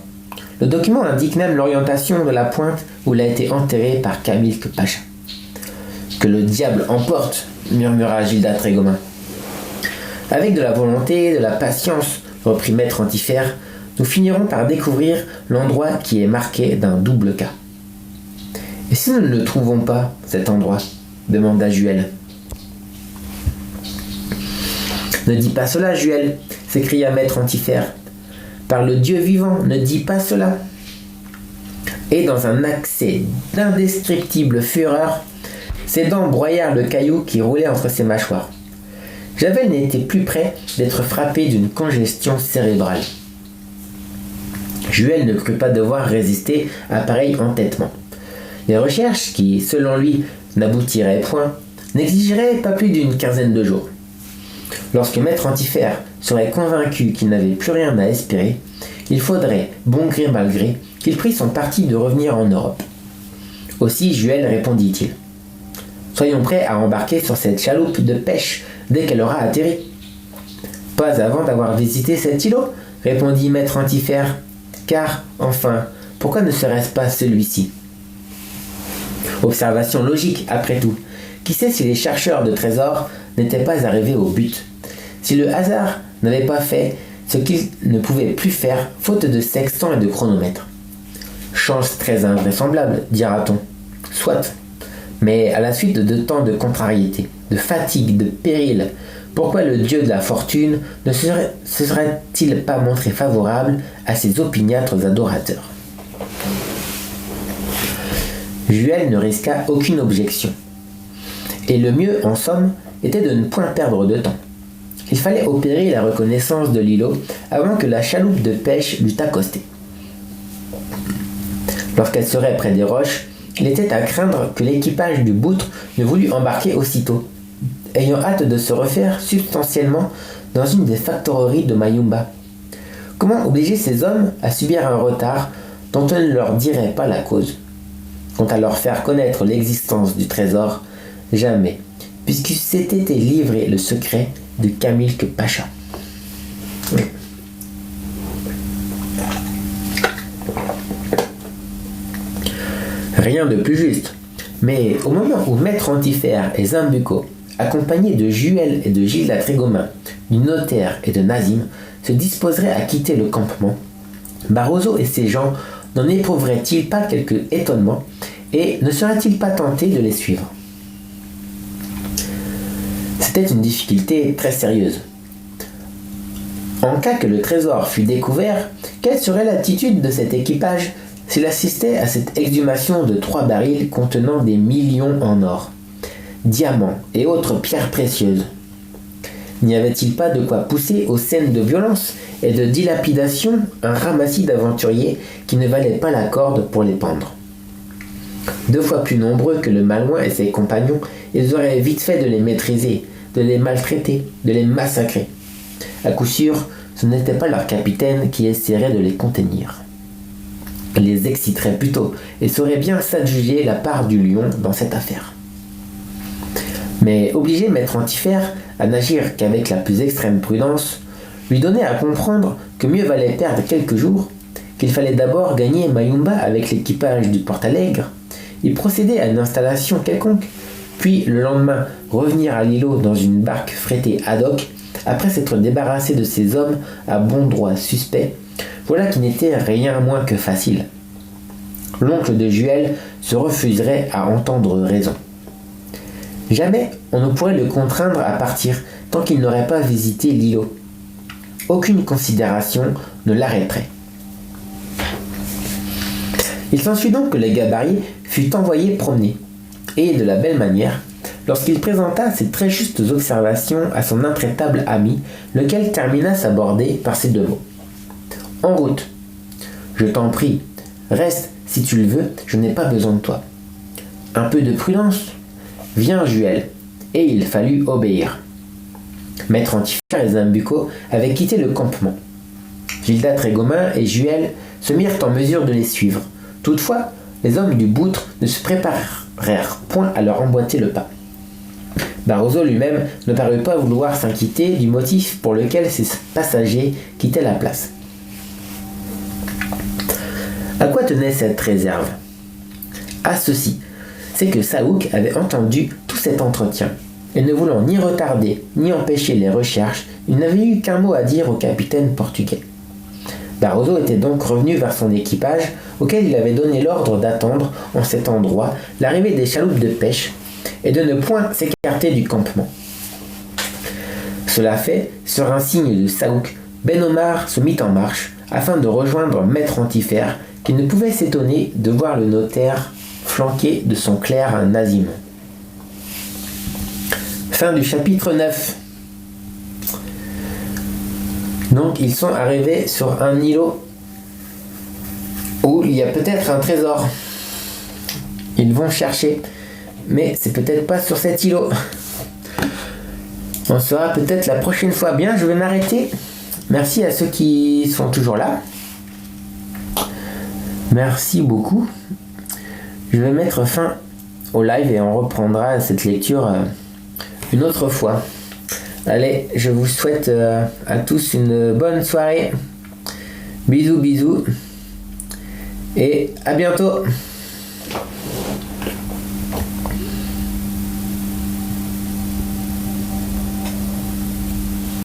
Le document indique même l'orientation de la pointe où il a été enterré par Camille Pacha. Que le diable emporte, murmura Gilda Trégomin. Avec de la volonté, de la patience, reprit Maître Antifère, nous finirons par découvrir l'endroit qui est marqué d'un double K. Et si nous ne le trouvons pas, cet endroit, demanda Juel. Ne dis pas cela, Juel, s'écria Maître Antifère. Par le Dieu vivant, ne dis pas cela. Et dans un accès d'indescriptible fureur, ses dents broyèrent le caillou qui roulait entre ses mâchoires. Javel n'était plus près d'être frappé d'une congestion cérébrale. Juel ne crut pas devoir résister à pareil entêtement. Les recherches, qui, selon lui, n'aboutiraient point, n'exigeraient pas plus d'une quinzaine de jours. Lorsque Maître Antifère serait convaincu qu'il n'avait plus rien à espérer, il faudrait, bon gré mal gré, qu'il prît son parti de revenir en Europe. Aussi Juel répondit-il. Soyons prêts à embarquer sur cette chaloupe de pêche dès qu'elle aura atterri. Pas avant d'avoir visité cet îlot, répondit Maître Antifère, car, enfin, pourquoi ne serait-ce pas celui-ci? Observation logique, après tout. Qui sait si les chercheurs de trésors n'étaient pas arrivés au but? Si le hasard n'avait pas fait ce qu'il ne pouvait plus faire, faute de sextant et de chronomètre. Chance très invraisemblable, dira-t-on. Soit. Mais à la suite de tant de contrariétés, de fatigues, de périls, Pourquoi le dieu de la fortune ne se serait-il pas montré favorable à ses opiniâtres adorateurs? Juel ne risqua aucune objection. Et le mieux, en somme, était de ne point perdre de temps. Il fallait opérer la reconnaissance de l'îlot avant que la chaloupe de pêche l'eût accosté. Lorsqu'elle serait près des roches, il était à craindre que l'équipage du boutre ne voulût embarquer aussitôt, ayant hâte de se refaire substantiellement dans une des factoreries de Mayumba. Comment obliger ces hommes à subir un retard dont on ne leur dirait pas la cause? Quant à leur faire connaître l'existence du trésor, jamais, puisqu'il s'était livré le secret de Camilque Pacha. Rien de plus juste, mais au moment où Maître Antifère et Zambuco, accompagnés de Juel et de Gilles la Trégomain, du notaire et de Nazim, se disposeraient à quitter le campement, Barroso et ses gens n'en éprouveraient-ils pas quelque étonnement et ne seraient-ils pas tentés de les suivre? C'était une difficulté très sérieuse. En cas que le trésor fût découvert, quelle serait l'attitude de cet équipage s'il assistait à cette exhumation de 3 barils contenant des millions en or, diamants et autres pierres précieuses? N'y avait-il pas de quoi pousser aux scènes de violence et de dilapidation un ramassis d'aventuriers qui ne valaient pas la corde pour les pendre? 2 fois plus nombreux que le Malouin et ses compagnons, ils auraient vite fait de les maîtriser, de les maltraiter, de les massacrer. À coup sûr, ce n'était pas leur capitaine qui essaierait de les contenir. Il les exciterait plutôt et saurait bien s'adjuger la part du lion dans cette affaire. Mais obliger Maître Antifère à n'agir qu'avec la plus extrême prudence, lui donnait à comprendre que mieux valait perdre quelques jours, qu'il fallait d'abord gagner Mayumba avec l'équipage du Portalegre, y procéder à une installation quelconque, puis le lendemain revenir à l'îlot dans une barque frétée ad hoc, après s'être débarrassé de ses hommes à bon droit suspects. Voilà qui n'était rien moins que facile. L'oncle de Juel se refuserait à entendre raison. Jamais on ne pourrait le contraindre à partir tant qu'il n'aurait pas visité l'îlot. Aucune considération ne l'arrêterait. Il s'ensuit donc que le gabarit fut envoyé promener, et de la belle manière, lorsqu'il présenta ses très justes observations à son intraitable ami, lequel termina sa bordée par ces 2 mots. « En route. Je t'en prie, reste si tu le veux, je n'ai pas besoin de toi. Un peu de prudence. Viens, Juel. » Et il fallut obéir. Maître Antifère et Zambuco avaient quitté le campement. Gilda Trégomain et Juel se mirent en mesure de les suivre. Toutefois, les hommes du boutre ne se préparèrent point à leur emboîter le pas. Barroso lui-même ne parut pas vouloir s'inquiéter du motif pour lequel ses passagers quittaient la place. À quoi tenait cette réserve? À ceci, c'est que Saouk avait entendu tout cet entretien, et ne voulant ni retarder ni empêcher les recherches, il n'avait eu qu'un mot à dire au capitaine portugais. Barroso était donc revenu vers son équipage, auquel il avait donné l'ordre d'attendre en cet endroit l'arrivée des chaloupes de pêche et de ne point s'écarter du campement. Cela fait, sur un signe de Saouk, Ben Omar se mit en marche afin de rejoindre Maître Antifère, qui ne pouvait s'étonner de voir le notaire flanqué de son clerc Nazim. Fin du chapitre 9. Donc ils sont arrivés sur un îlot où il y a peut-être un trésor. Ils vont chercher, mais c'est peut-être pas sur cet îlot. On saura peut-être la prochaine fois. Bien, je vais m'arrêter. Merci à ceux qui sont toujours là. Merci beaucoup. Je vais mettre fin au live et on reprendra cette lecture une autre fois. Allez, je vous souhaite à tous une bonne soirée. Bisous, bisous. Et à bientôt.